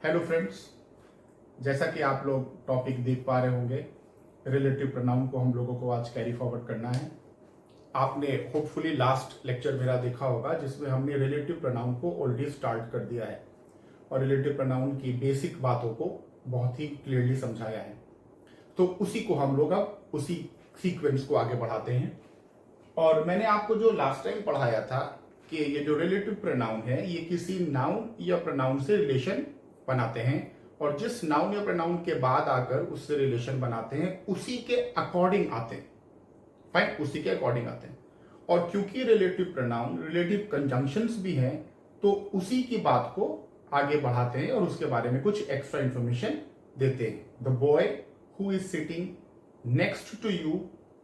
Hello friends, जैसा कि आप लोग टॉपिक देख पा रहे होंगे, रिलेटिव प्रोनाउन को हम लोगों को आज कैरी फॉरवर्ड करना है। आपने होपफुली लास्ट लेक्चर मेरा देखा होगा जिसमें हमने रिलेटिव प्रोनाउन को ऑलरेडी स्टार्ट कर दिया है और रिलेटिव प्रोनाउन की बेसिक बातों को बहुत ही क्लियरली समझाया है। तो उसी को हम लोग अब उसी सीक्वेंस को आगे बढ़ाते हैं। और मैंने आपको जो लास्ट टाइम पढ़ाया था कि ये जो रिलेटिव प्रोनाउन है ये किसी नाउन या प्रोनाउन से रिलेशन बनाते हैं और जिस नाउन या प्रोनाउन के बाद आकर उससे रिलेशन बनाते हैं उसी के अकॉर्डिंग आते हैं। फाइन, उसी के अकॉर्डिंग आते हैं। और क्योंकि रिलेटिव प्रोनाउन रिलेटिव कंजंक्शंस भी हैं तो उसी की बात को आगे बढ़ाते हैं और उसके बारे में कुछ एक्स्ट्रा इंफॉर्मेशन देते हैं। The boy who is sitting next to you,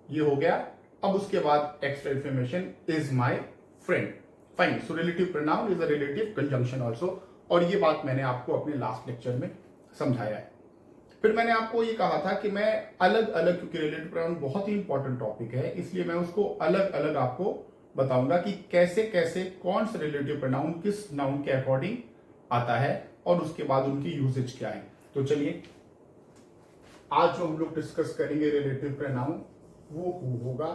ये हो गया। अब उसके बाद extra information is my friend. Fine, so relative pronoun is a relative conjunction also, और ये बात मैंने आपको अपने लास्ट लेक्चर में समझाया है। फिर मैंने आपको ये कहा था कि मैं अलग अलग, क्योंकि रिलेटिव प्रोनाउन बहुत ही इंपॉर्टेंट टॉपिक है इसलिए मैं उसको अलग अलग आपको बताऊंगा कि कैसे कैसे कौन सा रिलेटिव प्रोनाउन किस नाउन के अकॉर्डिंग आता है और उसके बाद उनकी यूजेज क्या है। तो चलिए, आज जो हम लोग डिस्कस करेंगे रिलेटिव प्रोनाउन वो हु होगा।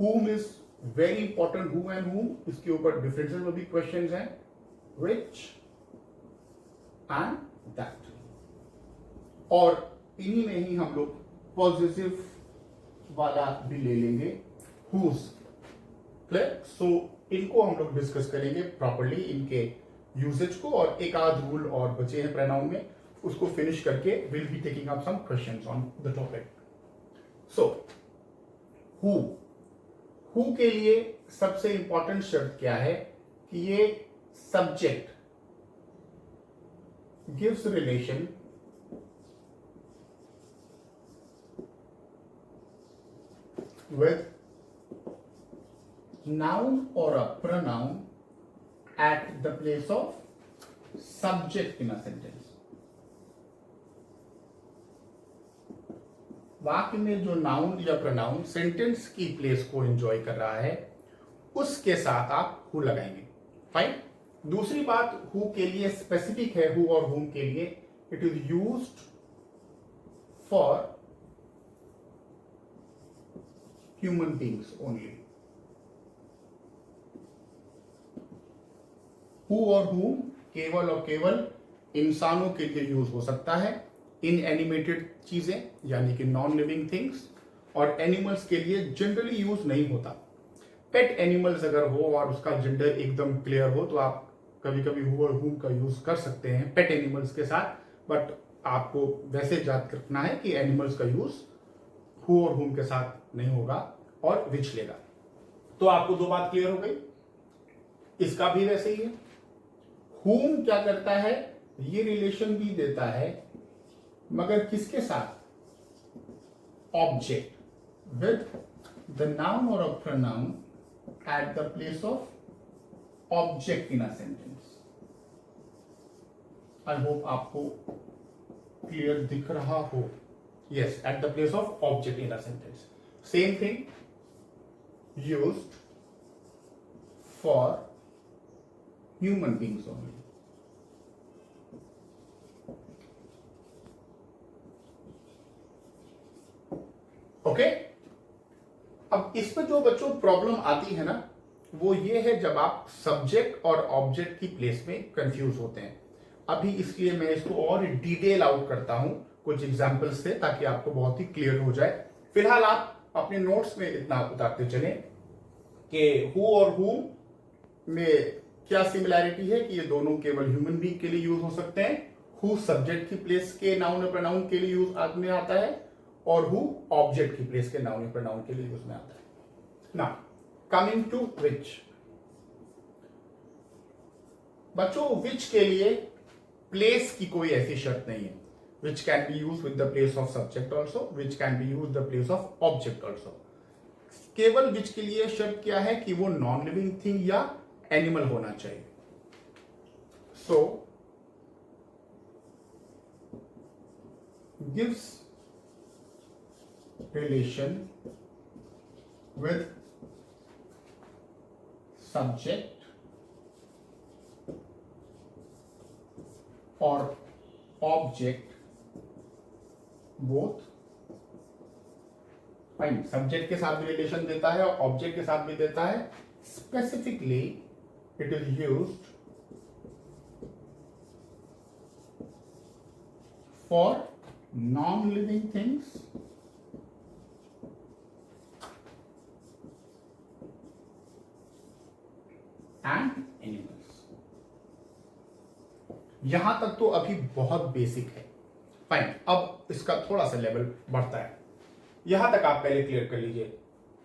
whom is very important, who and whom, इसके ऊपर डिफरेंसेस में भी क्वेश्चंस हैं। which एंड दैट, और इन्हीं में ही हम लोग पॉजिटिव वाला भी ले लेंगे, whose। क्लियर? सो इनको हम लोग डिस्कस करेंगे प्रॉपर्ली, इनके यूसेज को, और एक आध रूल और बचे हैं प्रोनाउन में, उसको फिनिश करके will be taking up some questions on the topic. So who के लिए सबसे इंपॉर्टेंट शर्त क्या है कि ये subject gives relation with noun or a pronoun at the place of subject in a sentence। वाक्य में जो नाउन या प्रोनाउन सेंटेंस की प्लेस को एंजॉय कर रहा है उसके साथ आप हु लगाएंगे। फाइन। दूसरी बात, हु के लिए स्पेसिफिक है, हु और हुम के लिए it is used for human beings only. Who और हुम केवल और केवल इंसानों के लिए यूज हो सकता है, इन एनिमेटेड चीजें यानी कि नॉन लिविंग थिंग्स, और एनिमल्स के लिए जनरली यूज नहीं होता। पेट एनिमल्स अगर हो और उसका जेंडर एकदम क्लियर हो तो आप कभी कभी हु और हुम का यूज कर सकते हैं पेट एनिमल्स के साथ, बट आपको वैसे याद रखना है कि एनिमल्स का यूज हु और हुम के साथ नहीं होगा और विच लेगा। तो आपको दो बात क्लियर हो गई। इसका भी वैसे ही है। हुम क्या करता है, ये रिलेशन भी देता है मगर किसके साथ? ऑब्जेक्ट, विद द नाउन और a pronoun at the place of object in a sentence। I hope आपको क्लियर दिख रहा हो। Yes, at the place of object in a sentence। Same thing used for human beings only। Okay? अब इसमें जो बच्चों problem आती है ना वो ये है जब आप सब्जेक्ट और ऑब्जेक्ट की प्लेस में कंफ्यूज होते हैं। अभी इसलिए मैं इसको और डिटेल आउट करता हूं कुछ एग्जांपल्स से ताकि आपको बहुत ही क्लियर हो जाए। फिलहाल आप अपने नोट्स में इतना उतारते चलें कि हु और हुम में क्या सिमिलैरिटी है कि ये दोनों केवल ह्यूमन बीइंग के लिए यूज हो सकते हैं। हु सब्जेक्ट की प्लेस के नाउन और प्रोनाउन के लिए यूज में आता है और हु ऑब्जेक्ट की प्लेस के नाउन या प्रोनाउन के लिए यूज में आता है। नाउ कमिंग टू विच। बच्चों, विच के लिए प्लेस की कोई ऐसी शर्त नहीं है। Which can be use with the place of subject also, which can be use the place of object also. केवल विच के लिए शर्त क्या है कि वो नॉन लिविंग थिंग या एनिमल होना चाहिए। So gives relation with subject or object both, fine, subject के साथ भी रिलेशन देता है और ऑब्जेक्ट के साथ भी देता है. Specifically it is used for non living things and animals. यहां तक तो अभी बहुत बेसिक है. फाइन, अब इसका थोड़ा सा लेवल बढ़ता है. यहां तक आप पहले क्लियर कर लीजिए.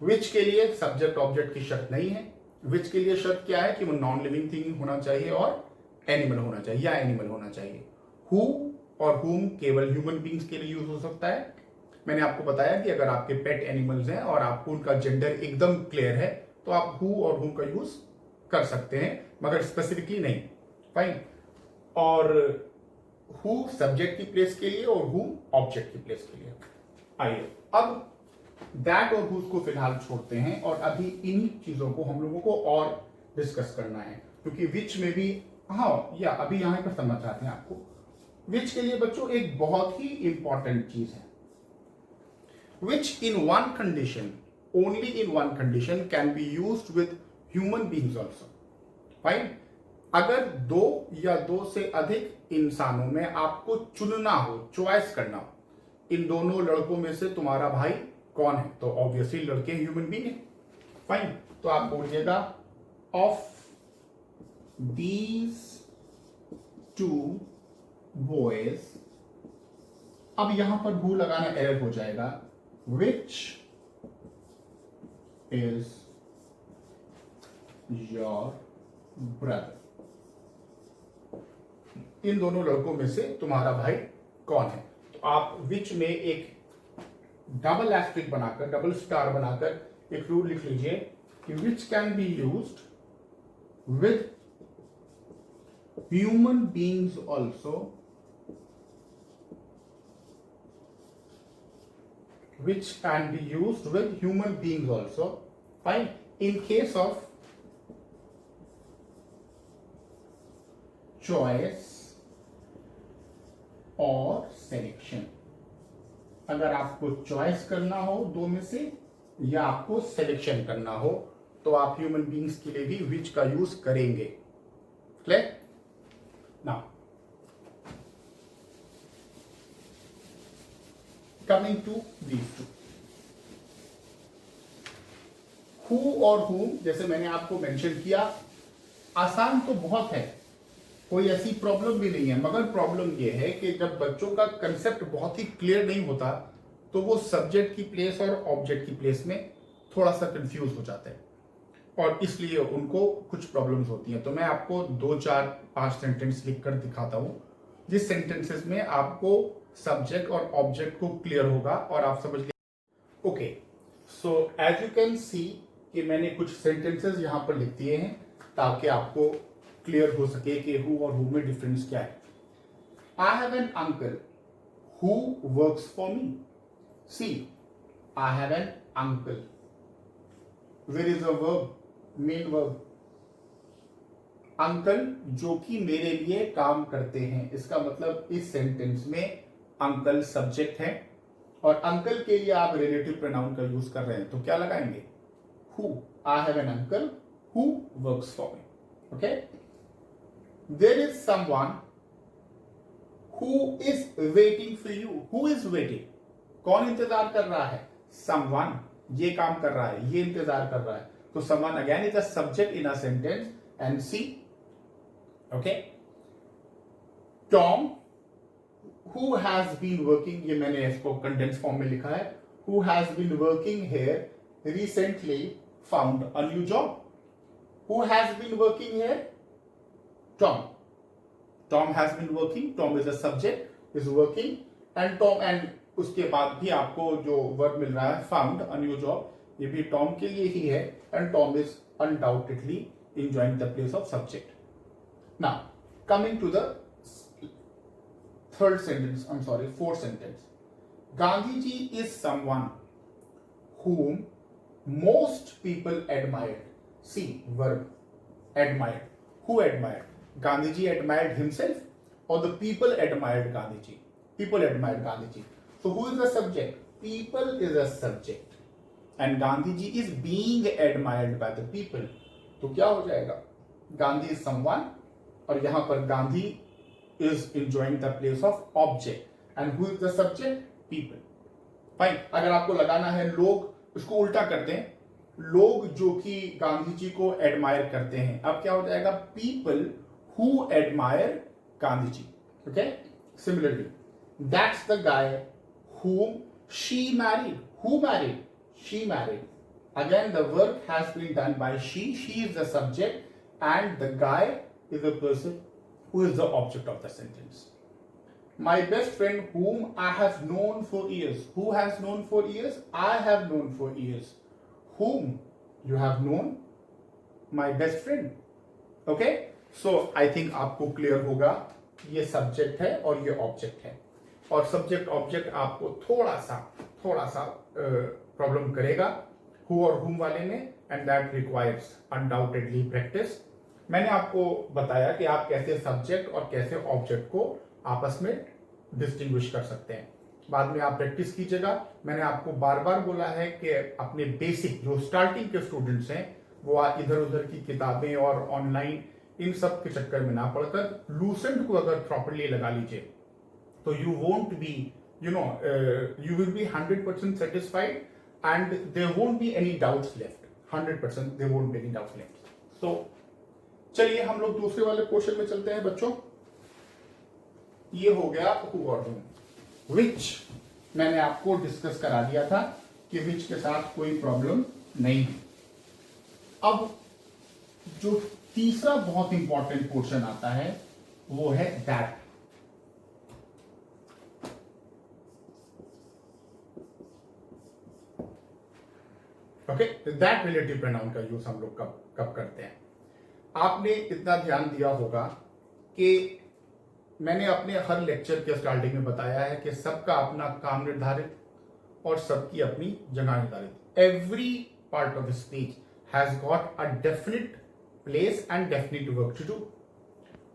विच के लिए सब्जेक्ट ऑब्जेक्ट की शर्त नहीं है. विच के लिए शर्त क्या है कि वो नॉन लिविंग थिंग होना चाहिए और एनिमल होना चाहिए या एनिमल होना चाहिए. हु और हुम केवल ह्यूमन बींग्स के लिए यूज हो सकता है. मैंने आपको बताया कि अगर आपके पेट एनिमल्स हैं और आपको उनका जेंडर एकदम क्लियर है तो आप हु और हुम का यूज कर सकते हैं, मगर स्पेसिफिकली नहीं. फाइन. और हु सब्जेक्ट की प्लेस के लिए और हुम ऑब्जेक्ट की प्लेस के लिए. आइए अब दैट और हुज को फिलहाल छोड़ते हैं और अभी इन्हीं चीजों को हम लोगों को और डिस्कस करना है, क्योंकि विच में भी या अभी यहां पर समझ आते हैं आपको. विच के लिए बच्चों एक बहुत ही इंपॉर्टेंट चीज है. Which in one condition, only in one condition can be used with human beings also. Fine. अगर दो या दो से अधिक इंसानों में आपको चुनना हो, चॉइस करना हो, इन दोनों लड़कों में से तुम्हारा भाई कौन है, तो ऑब्वियसली लड़के ह्यूमन बीइंग है. फाइन. तो आप बोलिएगा ऑफ दीज टू बॉयज. अब यहां पर भू लगाना एरर हो जाएगा. Which is your brother. इन दोनों लड़कों में से तुम्हारा भाई कौन है. तो आप विच में एक डबल एस्ट्रिक बनाकर, डबल स्टार बनाकर एक रूल लिख लीजिए कि विच can be used with human beings also, which can be used with human beings also. Fine. In case of choice और selection, अगर आपको चॉइस करना हो दो में से या आपको सिलेक्शन करना हो तो आप ह्यूमन बीइंग्स के लिए भी विच का यूज करेंगे. Clear. Now coming to these two, who और हुम, जैसे मैंने आपको मेंशन किया, आसान तो बहुत है, कोई ऐसी प्रॉब्लम भी नहीं है, मगर प्रॉब्लम यह है कि जब बच्चों का कंसेप्ट बहुत ही क्लियर नहीं होता तो वो सब्जेक्ट की प्लेस और ऑब्जेक्ट की प्लेस में थोड़ा सा कंफ्यूज हो जाते हैं और इसलिए उनको कुछ प्रॉब्लम्स होती हैं. तो मैं आपको 2, 4, 5 सेंटेंस लिखकर दिखाता हूं जिस सेंटेंसेस में आपको सब्जेक्ट और ऑब्जेक्ट को क्लियर होगा और आप समझ लेंगे. Okay, so as you can see कि मैंने कुछ सेंटेंसेस यहां पर लिख दिए हैं ताकि आपको क्लियर हो सके कि हु और हु में डिफरेंस क्या है. I have an uncle who works for me. See, I have an uncle. Where is a verb, main verb. Uncle जो कि मेरे लिए काम करते हैं, इसका मतलब इस सेंटेंस में अंकल सब्जेक्ट है और अंकल के लिए आप रिलेटिव प्रोनाउन का यूज कर रहे हैं तो क्या लगाएंगे, who. I have an uncle who works for me. Okay. There is someone who is waiting for you. Who is waiting, कौन इंतजार कर रहा है, समवन. ये काम कर रहा है, ये इंतजार कर रहा है, तो someone again is a subject in a sentence and see. Okay. Tom who has been working, ये मैंने इसको कंडेंस फॉर्म में लिखा है, who has been working here recently found a new job. Who has been working here? Tom. Tom has been working. Tom is a subject, is working, and Tom, and उसके बाद भी आपको जो verb मिल रहा है found a new job, ये भी Tom के लिए ही है and Tom is undoubtedly enjoying the place of subject. Now coming to the fourth sentence. Gandhiji is someone whom most people admired. See, verb, admired. Who admired? Gandhiji admired himself or the people admired Gandhiji. People admired Gandhiji. So who is the subject? People is a subject and Gandhiji is being admired by the people. तो क्या हो जाएगा? Gandhi is someone और यहाँ पर Gandhi is enjoying the place of object and who is the subject? People. Fine. अगर आपको लगाना है लोग, उसको उल्टा कर दें, लोग जो कि गांधी जी को एडमायर करते हैं, अब क्या हो जाएगा? People who admire Gandhi ji. Okay. Similarly that's the guy whom she married. Who married? She married. Again the work has been done by she. She is the subject and the guy is the person who is the object of the sentence. My best friend whom I have known for years. Who has known for years? I have known for years. Whom you have known? My best friend. Okay? So I think आपको clear होगा ये subject है और ये object है और subject object आपको थोड़ा सा प्रॉब्लम करेगा हु और हुम वाले में and that requires undoubtedly practice. मैंने आपको बताया कि आप कैसे सब्जेक्ट और कैसे ऑब्जेक्ट को आपस में डिस्टिंग्विश कर सकते हैं. बाद में आप प्रैक्टिस कीजिएगा. मैंने आपको बार बार बोला है कि अपने बेसिक जो स्टार्टिंग के स्टूडेंट्स हैं वो इधर उधर की किताबें और ऑनलाइन इन सब के चक्कर में ना पड़कर लूसेंट को अगर प्रॉपरली लगा लीजिए तो you won't be you will be 100% satisfied and there won't be any doubts left. 100% there won't be any doubts left. So चलिए हम लोग दूसरे वाले क्वेश्चन में चलते हैं बच्चों. ये हो गया who और whom. Which मैंने आपको डिस्कस करा दिया था कि which के साथ कोई प्रॉब्लम नहीं है. अब जो तीसरा बहुत इंपॉर्टेंट पोर्शन आता है वो है that. Okay. That relative pronoun का यूज हम लोग कब करते हैं? आपने इतना ध्यान दिया होगा कि मैंने अपने हर लेक्चर के स्टार्टिंग में बताया है कि सबका अपना काम निर्धारित और सबकी अपनी जगह निर्धारित. Every part of the speech has got a definite place and definite work to do.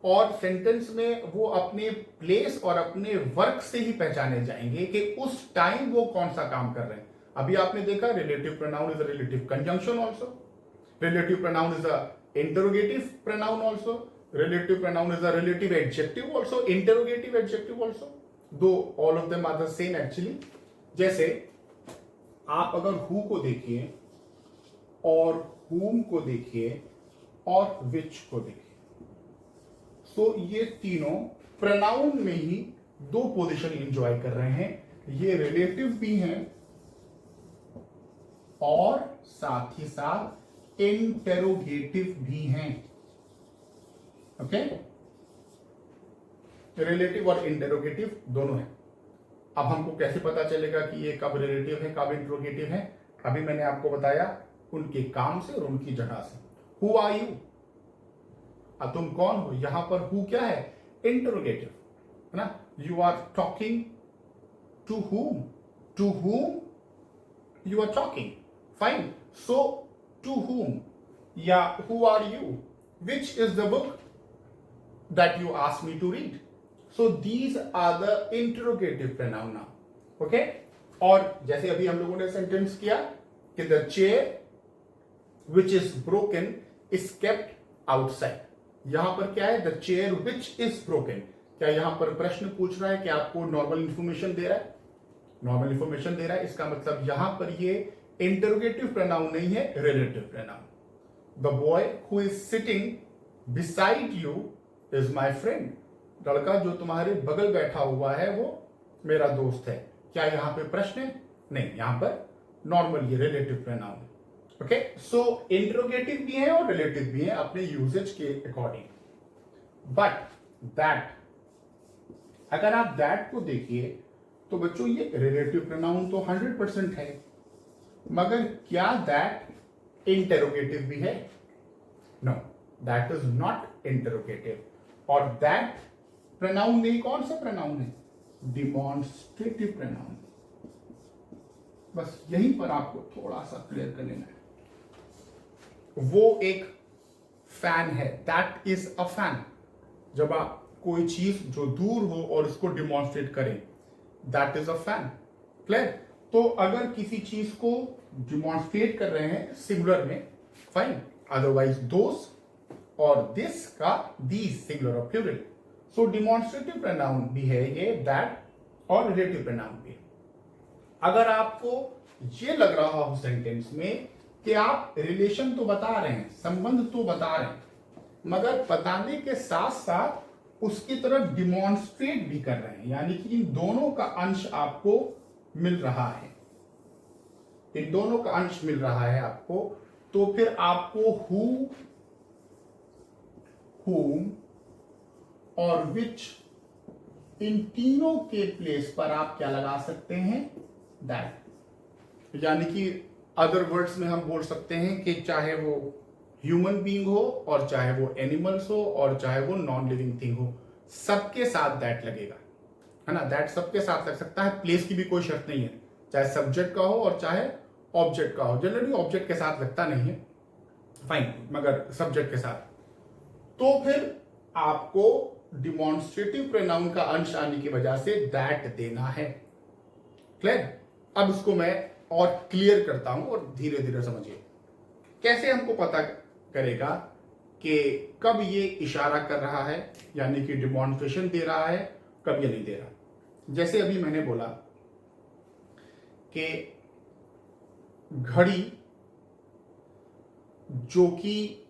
और सेंटेंस में वो अपने प्लेस और अपने वर्क से ही पहचाने जाएंगे कि उस टाइम वो कौन सा काम कर रहे हैं. अभी आपने देखा relative pronoun is a relative conjunction also. Relative pronoun is a interrogative pronoun also. Relative pronoun is a relative adjective also. Interrogative adjective also. Though all of them are the same actually. जैसे आप अगर who co देखिए और हुम को देखिए और विच को देखिए, सो ये तीनों प्रोनाउन में ही दो पोजीशन एंजॉय कर रहे हैं. ये रिलेटिव भी हैं और साथ ही साथ इंटेरोगेटिव भी हैं. ओके. रिलेटिव और इंटेरोगेटिव दोनों हैं. अब हमको कैसे पता चलेगा कि ये कब रिलेटिव है कब इंटेरोगेटिव है? अभी मैंने आपको बताया उनके काम से और उनकी जगह से. Who are you? अब तुम कौन हो? यहां पर हु क्या है? इंटेरोगेटिव है ना. You are talking to whom? To whom you are talking. Fine. So to whom? Yeah, who are you? Which is the book that you asked me to read? So these are the interrogative pronoun now. Okay? और जैसे अभी हम लोगों ने sentence किया कि the chair which is broken is kept outside. यहां पर क्या है? The chair which is broken. क्या यहां पर प्रश्न पूछ रहा है कि आपको नॉर्मल इंफॉर्मेशन दे रहा है? नॉर्मल इंफॉर्मेशन दे रहा है. इसका मतलब यहां पर ये इंटरोगेटिव प्रोनाउन नहीं है, relative pronoun. The boy who is sitting beside you is my friend. लड़का जो तुम्हारे बगल बैठा हुआ है वो मेरा दोस्त है. क्या यहां पे प्रश्न है? नहीं, यहां पर नॉर्मल ये रिलेटिव प्रोनाउन है. ओके. सो इंटरोगेटिव भी है और रिलेटिव भी है अपने यूजेज के अकॉर्डिंग. बट दैट, अगर आप दैट को देखिए तो बच्चों ये रिलेटिव प्रोनाउन तो 100% है, मगर क्या दैट इंटेरोगेटिव भी है? No, that is not interrogative. और दैट प्रोनाउन नहीं, कौन सा प्रोनाउन है? Demonstrative pronoun. बस यहीं पर आपको थोड़ा सा क्लियर कर लेना है. वो एक फैन है, दैट इज अ फैन. जब आप कोई चीज जो दूर हो और इसको डिमॉन्स्ट्रेट करें, that is a fan. Clear? तो अगर किसी चीज को डिमॉन्स्ट्रेट कर रहे हैं सिंगुलर में, फाइन, अदरवाइज दोस और दिस का दीज सिंगुलर और प्लूरल। सो डिमॉन्स्ट्रेटिव प्रोनाउन भी है ये दैट, और रिलेटिव प्रोनाउन भी। अगर आपको ये लग रहा हो सेंटेंस में कि आप रिलेशन तो बता रहे हैं, संबंध तो बता रहे हैं, मगर बताने के साथ साथ उसकी तरफ डिमॉन्स्ट्रेट भी कर रहे हैं, यानी कि इन दोनों का अंश आपको मिल रहा है, इन दोनों का अंश मिल रहा है आपको, तो फिर आपको हु, whom और which, इन तीनों के प्लेस पर आप क्या लगा सकते हैं, दैट। यानी कि अदर वर्ड्स में हम बोल सकते हैं कि चाहे वो ह्यूमन बीइंग हो और चाहे वो एनिमल्स हो और चाहे वो नॉन लिविंग थिंग हो, सबके साथ दैट लगेगा, है ना। दैट सबके साथ लग सकता है, प्लेस की भी कोई शर्त नहीं है, चाहे सब्जेक्ट का हो और चाहे ऑब्जेक्ट का हो। जनरली ऑब्जेक्ट के साथ लगता नहीं है, फाइन, मगर सब्जेक्ट के साथ। तो फिर आपको डिमॉन्स्ट्रेटिव प्रोनाउन का अंश आने की वजह से दैट देना है। क्लियर? अब इसको मैं और क्लियर करता हूं और धीरे धीरे समझिए कैसे हमको पता करेगा कि कब ये इशारा कर रहा है, यानी कि डिमॉन्स्ट्रेशन दे रहा है, कब ये नहीं दे रहा। जैसे अभी मैंने बोला कि घड़ी जो कि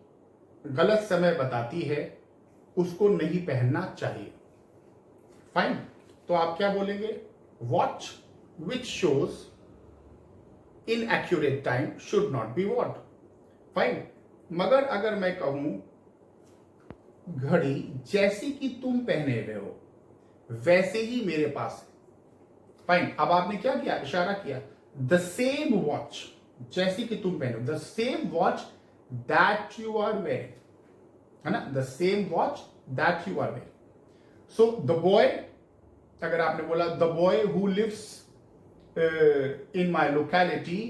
गलत समय बताती है उसको नहीं पहनना चाहिए, फाइन। तो आप क्या बोलेंगे, watch which shows inaccurate time should not be what, fine. मगर अगर मैं कहूं घड़ी जैसी कि तुम पहने हुए हो वैसे ही मेरे पास है, फाइन। अब आपने क्या किया, इशारा किया, द सेम वॉच, जैसी कि तुम पहने हो, the same watch that you are wearing, है ना, the same watch that you are wearing. So the boy, अगर आपने बोला the boy who lives in my locality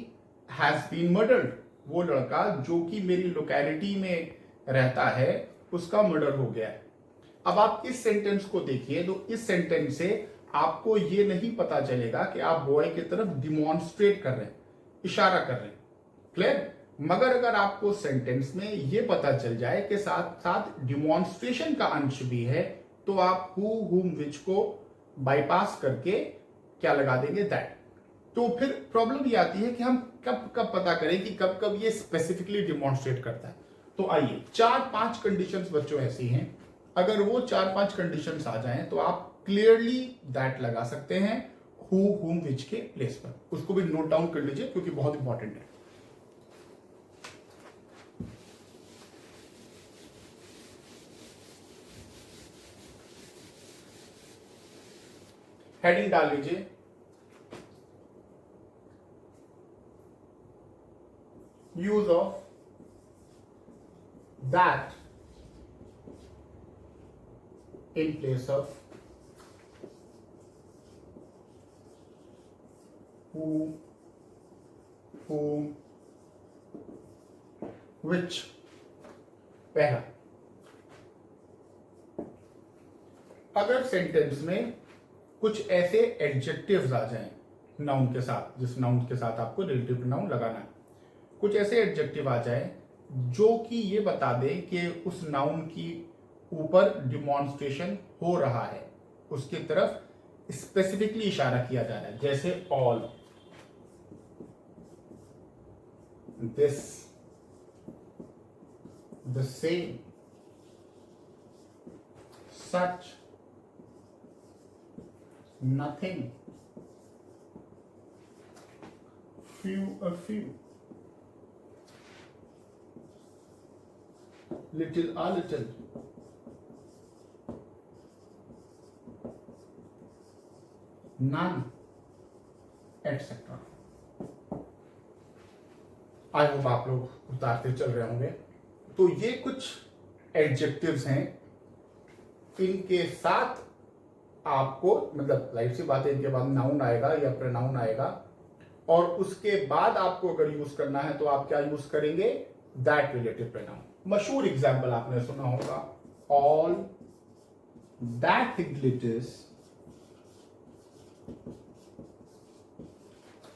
has been murdered, वो लड़का जो कि मेरी लोकेलिटी में रहता है उसका मर्डर हो गया है। अब आप इस सेंटेंस को देखिए, तो इस सेंटेंस से आपको ये नहीं पता चलेगा कि आप बॉय की तरफ डिमॉन्स्ट्रेट कर रहे हैं, इशारा कर रहे हैं। क्लियर? मगर अगर आपको सेंटेंस में ये पता चल जाए कि साथ साथ डिमॉन्स्ट्रेशन का अंश भी है, तो आप हु, हुम, विच को बाईपास करके क्या लगा देंगे, दैट। तो फिर प्रॉब्लम ये आती है कि हम कब कब पता करें कि कब कब ये स्पेसिफिकली डिमॉन्स्ट्रेट करता है। तो आइए, 4-5 कंडीशंस बच्चों ऐसी हैं, अगर वो 4-5 कंडीशंस आ जाएं तो आप क्लियरली दैट लगा सकते हैं हु, हुम, विच के प्लेस पर। उसको भी नोट डाउन कर लीजिए क्योंकि बहुत इंपॉर्टेंट है। हेडिंग डाल लीजिए, use of that in place of who, whom, which। पहला, अगर सेंटेंस में कुछ ऐसे एडजेक्टिव्स आ जाएं नाउन के साथ, जिस नाउन के साथ आपको रिलेटिव प्रोनाउन लगाना है, कुछ ऐसे एडजेक्टिव आ जाए जो कि ये बता दे कि उस नाउन की ऊपर डिमॉन्स्ट्रेशन हो रहा है, उसकी तरफ स्पेसिफिकली इशारा किया जा रहा है, जैसे all, this, the same, such, nothing, few, a few, little, a little, none, etc. I hope आप लोग उतारते चल रहे होंगे। तो ये कुछ एडजेक्टिव्स हैं, इनके साथ आपको, मतलब लाइफ सी बात है, इनके बाद नाउन आएगा या प्रोनाउन आएगा, और उसके बाद आपको अगर यूज करना है तो आप क्या यूज करेंगे, दैट रिलेटिव प्रोनाउन। मशहूर एग्जाम्पल आपने सुना होगा, all, that glitters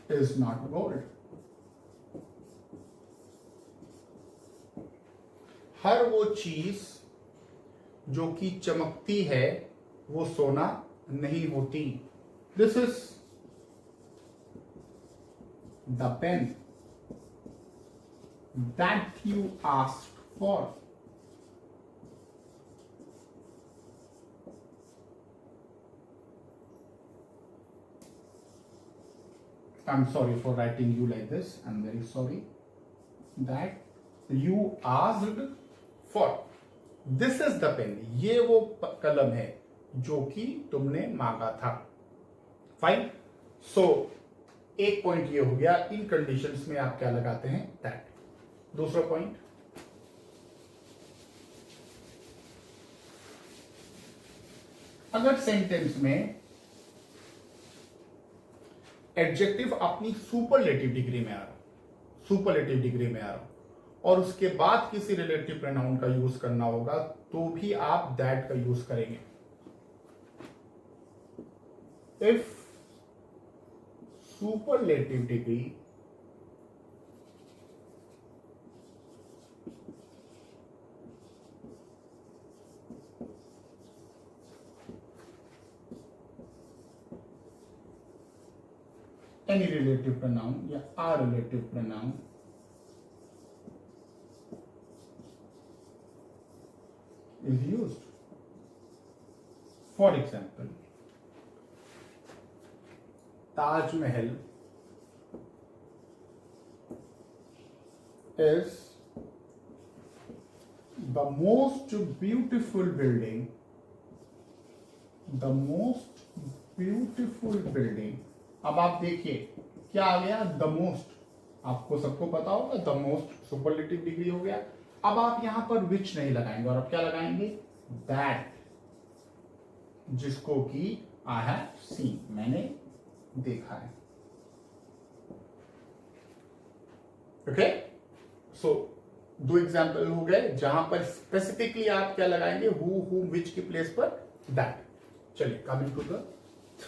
is not gold. हर वो चीज जो कि चमकती है वो सोना नहीं होती. This is the pen that you asked for. I'm sorry for writing you like this. I'm very sorry that you asked for. This is the pen. ये वो कलम है जो कि तुमने मांगा था. फाइन. सो एक पॉइंट ये हो गया. इन कंडीशंस में आप क्या लगाते हैं? दैट. दूसरा पॉइंट, अगर सेंटेंस में एडजेक्टिव अपनी सुपरलेटिव डिग्री में आ रहा और उसके बाद किसी रिलेटिव प्रोनाउन का यूज करना होगा तो भी आप दैट का यूज करेंगे. If superlative degree any relative pronoun या a relative pronoun is used. For example, Taj Mahal is the most beautiful building. The most beautiful building. अब आप देखिए क्या आ गया? The most. आपको सबको पता होगा द मोस्ट सुपरलेटिव डिग्री हो गया. अब आप यहां पर विच नहीं लगाएंगे और अब क्या लगाएंगे? दैट, जिसको कि आई हैव सीन, मैंने देखा है. ओके. सो दो एग्जाम्पल हो गए जहां पर स्पेसिफिकली आप क्या लगाएंगे? हु विच की प्लेस पर दैट. चलिए coming to the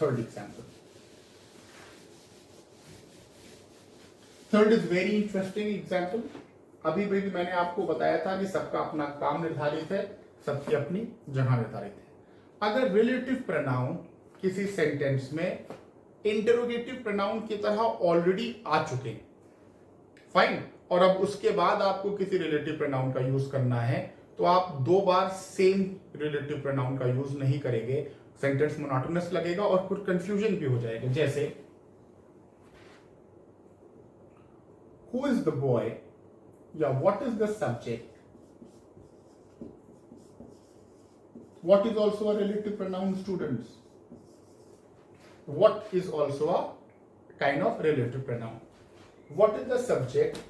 third example. Third is very interesting example. अभी भी मैंने आपको बताया था कि सबका अपना काम निर्धारित है, सबकी अपनी जगह निर्धारित है. अगर रिलेटिव प्रोनाउन किसी सेंटेंस में इंटरोगेटिव प्रोनाउन की तरह ऑलरेडी आ चुके हैं, फाइन, और अब उसके बाद आपको किसी रिलेटिव प्रोनाउन का यूज करना है तो आप दो बार सेम रिलेटिव प्रोनाउन का यूज नहीं करेंगे. सेंटेंस मोनोटोनस लगेगा और कुछ कंफ्यूजन भी हो जाएगा. जैसे who is the boy या what is the subject, what is also a relative pronoun, students. What is also a kind of relative pronoun. What is the subject?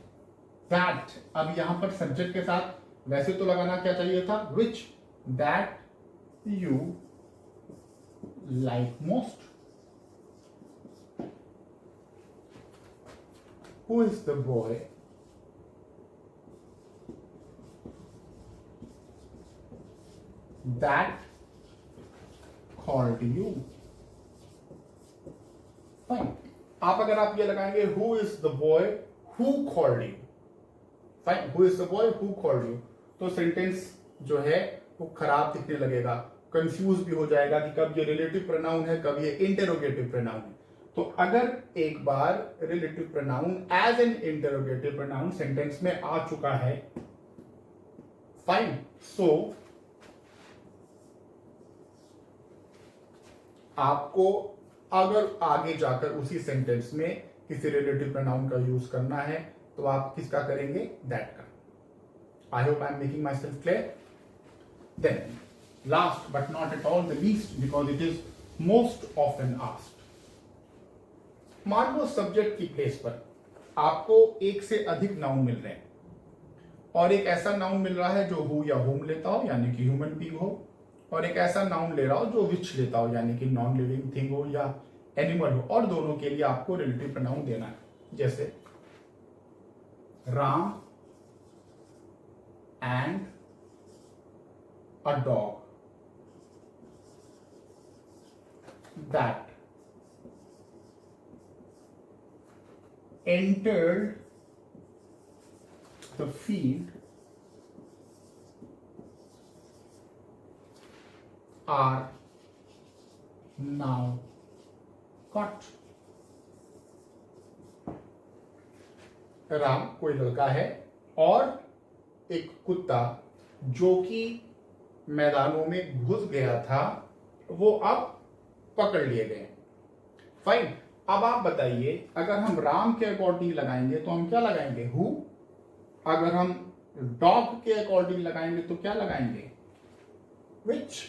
That. अब यहां पर सब्जेक्ट के साथ वैसे तो लगाना क्या चाहिए था? which, that you like most. Who is the boy that called you? Fine. आप अगर आप ये लगाएंगे who is the boy who called you, fine, who is the boy who called you, तो सेंटेंस जो है वो खराब दिखने लगेगा, कंफ्यूज भी हो जाएगा कि कब ये रिलेटिव प्रोनाउन है, कब ये इंटरोगेटिव प्रोनाउन है. तो अगर एक बार relative pronoun as an interrogative pronoun sentence में आ चुका है, फाइन, सो आपको अगर आगे जाकर उसी सेंटेंस में किसी रिलेटिव प्रोनाउन का यूज करना है तो आप किसका करेंगे? दैट का. I hope I am making myself clear. Then last but not at all the least, because it is most often asked. मान लो सब्जेक्ट की प्लेस पर आपको एक से अधिक नाउन मिल रहे हैं और एक ऐसा नाउन मिल रहा है जो हु या होम लेता हो यानी कि ह्यूमन बीइंग हो, और एक ऐसा नाउन ले रहा हो जो विच लेता हो यानी कि नॉन लिविंग थिंग हो या एनिमल हो, और दोनों के लिए आपको रिलेटिव प्रोनाउन देना है. जैसे Ram and a dog. that entered the field are now caught. Ram कोई लड़का है और एक कुत्ता जो कि मैदानों में घुस गया था, वो अब पकड़ लिए गए। फाइन। अब आप बताइए, अगर हम राम के अकॉर्डिंग लगाएंगे तो हम क्या लगाएंगे? हु। अगर हम डॉग के अकॉर्डिंग लगाएंगे तो क्या लगाएंगे? विच।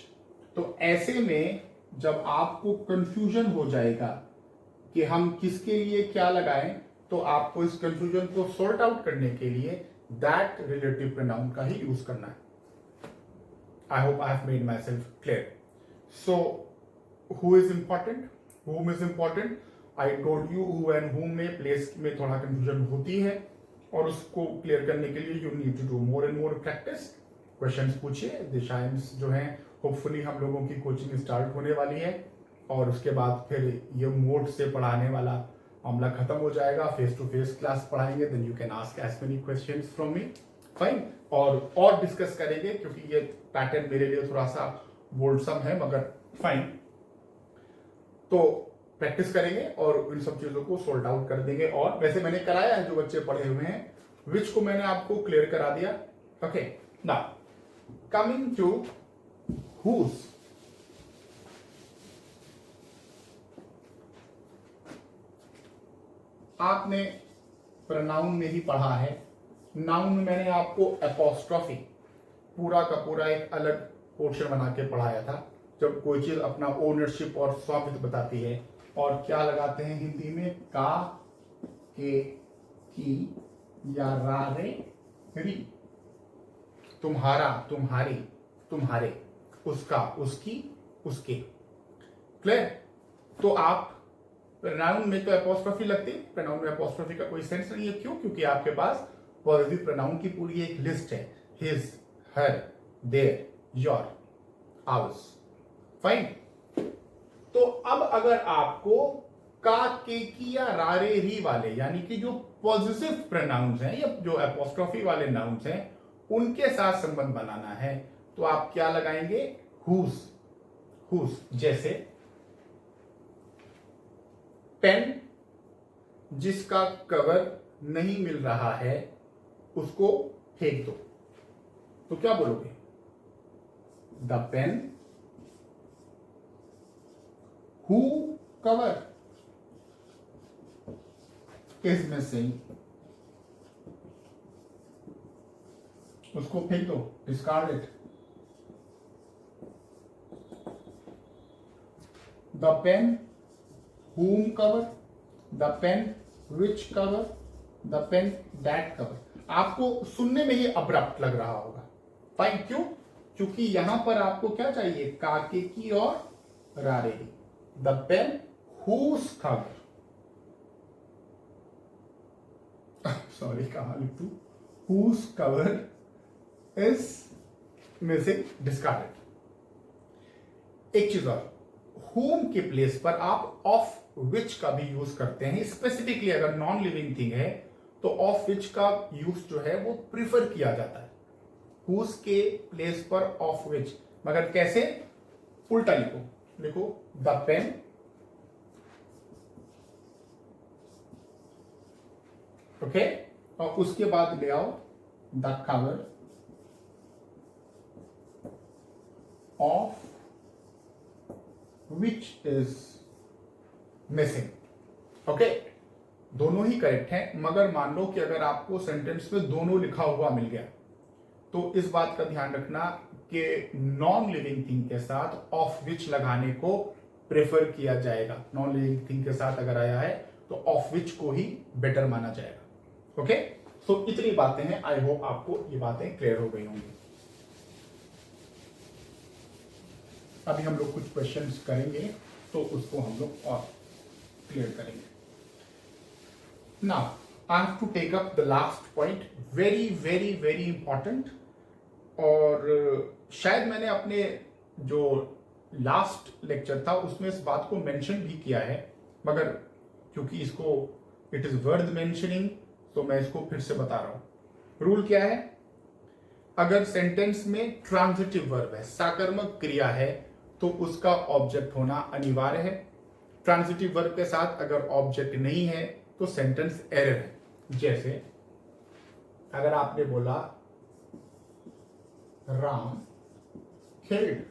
तो ऐसे में जब आपको कंफ्यूजन हो जाएगा कि हम किसके लिए क्या लगाएं, तो आपको इस कंफ्यूजन को सॉर्ट आउट करने के लिए दैट रिलेटिव प्रोनाउन का ही यूज करना है। आई hope I have made my self clear. So who is important, whom is important. I told you who and whom में प्लेस में थोड़ा कंफ्यूजन होती है, और उसको क्लियर करने के लिए you need to do more and more practice. Questions पूछिए। दिशाएं जो हैं, होपफुली हम लोगों की कोचिंग स्टार्ट होने वाली है, और उसके बाद फिर ये मोड से पढ़ाने वाला मामला खत्म हो जाएगा। फेस टू फेस क्लास पढ़ाएंगे, then you can ask as many questions from me. Fine. और डिस्कस करेंगे, क्योंकि ये पैटर्न मेरे लिए थोड़ा सा बोल्डसम है, मगर फाइन। तो प्रैक्टिस करेंगे और इन सब चीजों को सॉल्ट आउट कर देंगे। और वैसे मैंने कराया है, जो बच्चे पढ़े हुए हैं, विच को मैंने आपको क्लियर करा दिया। Okay, now coming to whose. आपने प्रोनाउन में ही पढ़ा है। नाउन में मैंने आपको एपोस्ट्रोफी पूरा का पूरा एक अलग पोर्शन बना के पढ़ाया था, जब कोई चीज अपना ओनरशिप और स्वामित्व बताती है। और क्या लगाते हैं हिंदी में? का, के, की या रा, रे, री। तुम्हारा, तुम्हारी, तुम्हारे, उसका, उसकी, उसके। क्लियर? तो आप प्रोनाउन में तो एपोस्ट्रोफी लगती है, प्रोनाउन में एपोस्ट्रोफी का कोई सेंस नहीं है। क्यों? क्योंकि आपके पास पॉजिटिव प्रोनाउन की पूरी एक लिस्ट है। His, her, their, your, ours. Fine. तो अब अगर आपको का, के, की या रा, रे, री वाले, यानी कि जो पॉजिटिव प्रोनाउंस हैं या जो एपोस्ट्रोफी वाले नाउन्स हैं, उनके साथ संबंध बनाना है, तो आप क्या लगाएंगे? हुज। हुज। जैसे पेन जिसका कवर नहीं मिल रहा है, उसको फेंक दो, तो क्या बोलोगे? The pen who cover is missing, उसको फेंक दो, discard it. The pen whom cover, the pen which cover, the pen that cover। आपको सुनने में ही अब्रप्ट लग रहा होगा। फाइन। क्यों? क्योंकि यहां पर आपको क्या चाहिए? काके की और रारेरी। The pen whose cover, sorry कहां लिख दूं, whose cover is missing, discarded। एक चीज और, whom के प्लेस पर आप ऑफ विच का भी यूज करते हैं। स्पेसिफिकली अगर नॉन लिविंग थिंग है तो ऑफ विच का यूज जो है वो प्रिफर किया जाता है। हुज के प्लेस पर ऑफ विच, मगर कैसे? उल्टा लिखो। लिखो द पेन ओके, और उसके बाद ले आओ the cover of which is missing. Okay, दोनों ही करेक्ट हैं, मगर मान लो कि अगर आपको सेंटेंस में दोनों लिखा हुआ मिल गया, तो इस बात का ध्यान रखना कि नॉन लिविंग थिंग के साथ ऑफ विच लगाने को प्रेफर किया जाएगा। नॉन लिविंग थिंग के साथ अगर आया है तो ऑफ विच को ही बेटर माना जाएगा। ओके, सो इतनी बातें हैं। आई होप आपको ये बातें क्लियर हो गई होंगी। अभी हम लोग कुछ क्वेश्चंस करेंगे, तो उसको हम लोग और क्लियर करेंगे। Now I have to take up the last point, very very very important. और शायद मैंने अपने जो लास्ट लेक्चर था उसमें इस बात को मेंशन भी किया है, मगर क्योंकि इसको इट इज वर्थ मेंशनिंग तो मैं इसको फिर से बता रहा हूं। रूल क्या है, अगर सेंटेंस में ट्रांजिटिव वर्ब है, साकर्मक क्रिया है, तो उसका ऑब्जेक्ट होना अनिवार्य है। ट्रांजिटिव वर्ब के साथ अगर ऑब्जेक्ट नहीं है तो सेंटेंस एरर है। जैसे अगर आपने बोला Ram killed,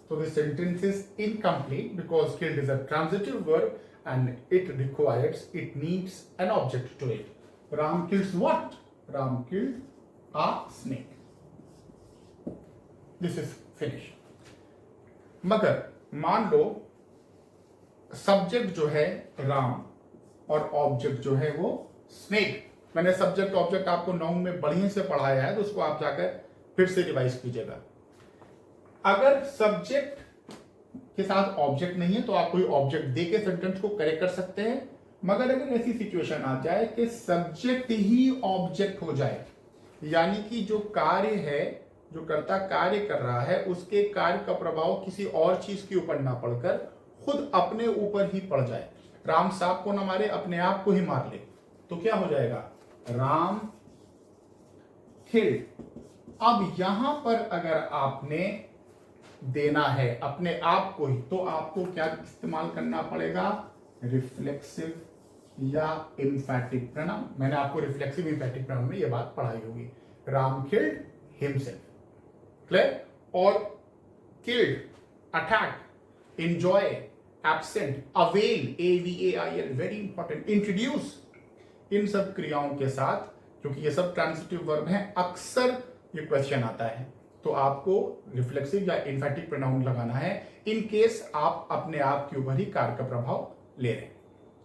so the sentence is incomplete because killed is a transitive verb and it needs an object to it. Ram kills what? Ram killed a snake. This is finished. मगर मान लो subject जो है राम और ऑब्जेक्ट जो है वो snake. मैंने सब्जेक्ट ऑब्जेक्ट आपको नाउन में बढ़िया से पढ़ाया है, तो उसको आप जाकर फिर से रिवाइज कीजिएगा। अगर सब्जेक्ट के साथ ऑब्जेक्ट नहीं है तो आप कोई ऑब्जेक्ट दे के सेंटेंस को करेक्ट कर सकते हैं, मगर अगर ऐसी सिचुएशन आ जाए कि सब्जेक्ट ही ऑब्जेक्ट हो जाए, यानी कि जो कार्य है, जो कर्ता कार्य कर रहा है, उसके कार्य का प्रभाव किसी और चीज के ऊपर ना पड़कर खुद अपने ऊपर ही पड़ जाए, राम सांप को ना मारे, अपने आप को ही मार ले, तो क्या हो जाएगा? राम किल्ड। अब यहां पर अगर आपने देना है अपने आप को ही, तो आपको क्या इस्तेमाल करना पड़ेगा? रिफ्लेक्सिव या एम्फैटिक प्रोनाउन। मैंने आपको रिफ्लेक्सिव एम्फैटिक प्रोनाउन में यह बात पढ़ाई होगी। Ram killed himself, clear? और killed, attack, enjoy, absent, avail, AVAIL, very important, introduce, इन सब क्रियाओं के साथ, क्योंकि ये सब ट्रांजिटिव वर्ब हैं, अक्सर ये क्वेश्चन आता है, तो आपको रिफ्लेक्सिव या एम्फैटिक प्रोनाउन लगाना है इन केस आप अपने आप के ऊपर ही कार्य का प्रभाव ले रहे हैं।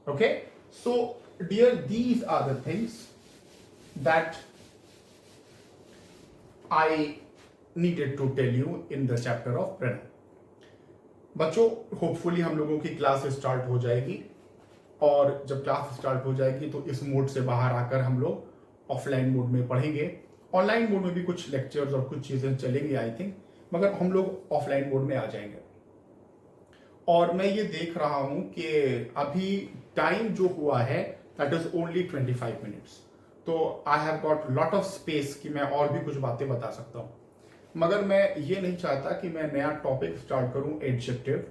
Okay, so dear, these are the things that I needed to tell you in the chapter of pronoun. बच्चों, होपफुली हम लोगों की क्लास स्टार्ट हो जाएगी, और जब क्लास स्टार्ट हो जाएगी तो इस मोड से बाहर आकर हम लोग ऑफलाइन मोड में पढ़ेंगे। ऑनलाइन मोड में भी कुछ लेक्चर्स और कुछ चीजें चलेंगी आई थिंक, मगर हम लोग ऑफलाइन मोड में आ जाएंगे। और मैं ये देख रहा हूं कि अभी टाइम जो हुआ है दैट इज ओनली 25 मिनट्स, तो I have got lot of space कि मैं और भी कुछ बातें बता सकता हूं, मगर मैं ये नहीं चाहता कि मैं नया टॉपिक स्टार्ट करूं एडजेक्टिव,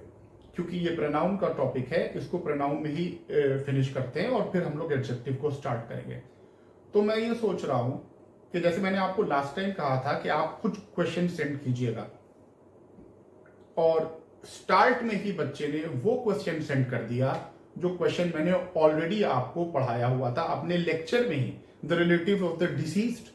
क्योंकि ये प्रोनाउन का टॉपिक है, इसको प्रोनाउन में ही फिनिश करते हैं और फिर हम लोग एडजेक्टिव को स्टार्ट करेंगे। तो मैं ये सोच रहा हूं कि जैसे मैंने आपको लास्ट टाइम कहा था कि आप कुछ क्वेश्चन सेंड कीजिएगा, और स्टार्ट में ही बच्चे ने वो क्वेश्चन सेंड कर दिया जो क्वेश्चन मैंने ऑलरेडी आपको पढ़ाया हुआ था अपने लेक्चर में ही, the relative of the deceased.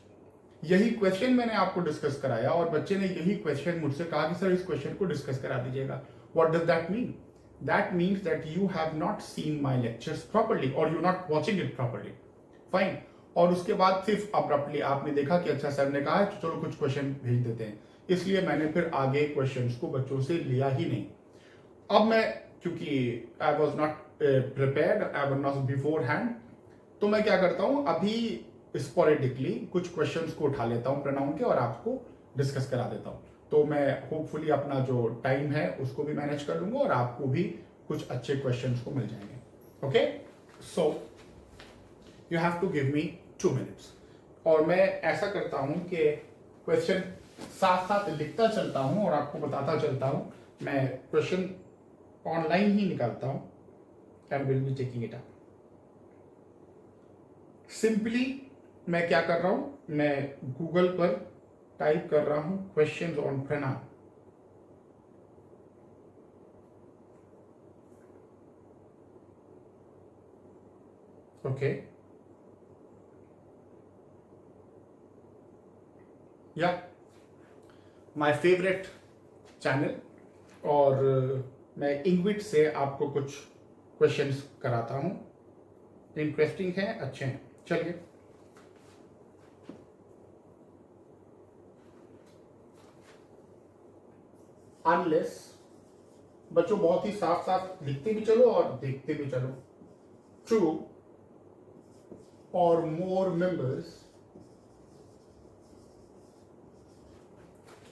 यही क्वेश्चन मैंने आपको डिस्कस कराया और बच्चे ने यही क्वेश्चन मुझसे कहा कि सर इस क्वेश्चन को डिस्कस करा दीजिएगा। What does that mean? That means that you have not seen my lectures properly और you not watching it properly. Fine. और उसके बाद सिर्फ अब्रप्टली आपने देखा कि अच्छा सर ने कहा है तो चलो कुछ क्वेश्चन भेज देते हैं, इसलिए मैंने फिर आगे क्वेश्चंस को बच्चों से लिया ही नहीं। अब मैं, क्योंकि I was not prepared, I was not before hand, तो मैं क्या करता हूं, अभी स्पोरेडिकली कुछ क्वेश्चंस को उठा लेता हूं प्रोनाउन के और आपको डिस्कस करा देता हूं। तो मैं होपफुली अपना जो टाइम है उसको भी मैनेज कर लूंगा और आपको भी कुछ अच्छे क्वेश्चंस को मिल जाएंगे। Okay, so you have to give me 2 minutes. और मैं ऐसा करता हूं कि क्वेश्चन साथ साथ लिखता चलता हूं और आपको बताता चलता हूं। मैं क्वेश्चन ऑनलाइन ही निकालता हूं and will be taking it up. Simply मैं क्या कर रहा हूं, मैं गूगल पर टाइप कर रहा हूं क्वेश्चंस ऑन प्रोनाउन। ओके, या माय फेवरेट चैनल, और मैं इंग्विट से आपको कुछ क्वेश्चंस कराता हूं, इंटरेस्टिंग है, अच्छे हैं। चलिए, अनलेस, बच्चों बहुत ही साफ साफ लिखते भी चलो और देखते भी चलो। 2 or more members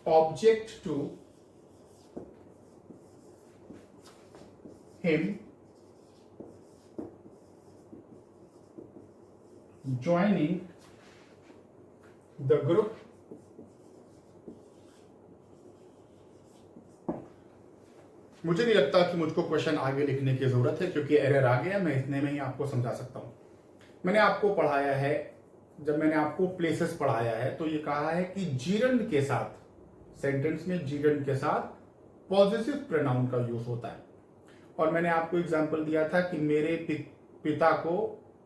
object to him joining the group मुझे नहीं लगता कि मुझको क्वेश्चन आगे लिखने की जरूरत है, क्योंकि एरर आ गया, मैं इतने में ही आपको समझा सकता हूं। मैंने आपको पढ़ाया है, जब मैंने आपको प्लेसेस पढ़ाया है तो ये कहा है कि जीरंड के साथ, सेंटेंस में जीरंड के साथ पॉजिटिव प्रोनाउन का यूज होता है। और मैंने आपको एग्जांपल दिया था कि मेरे पिता को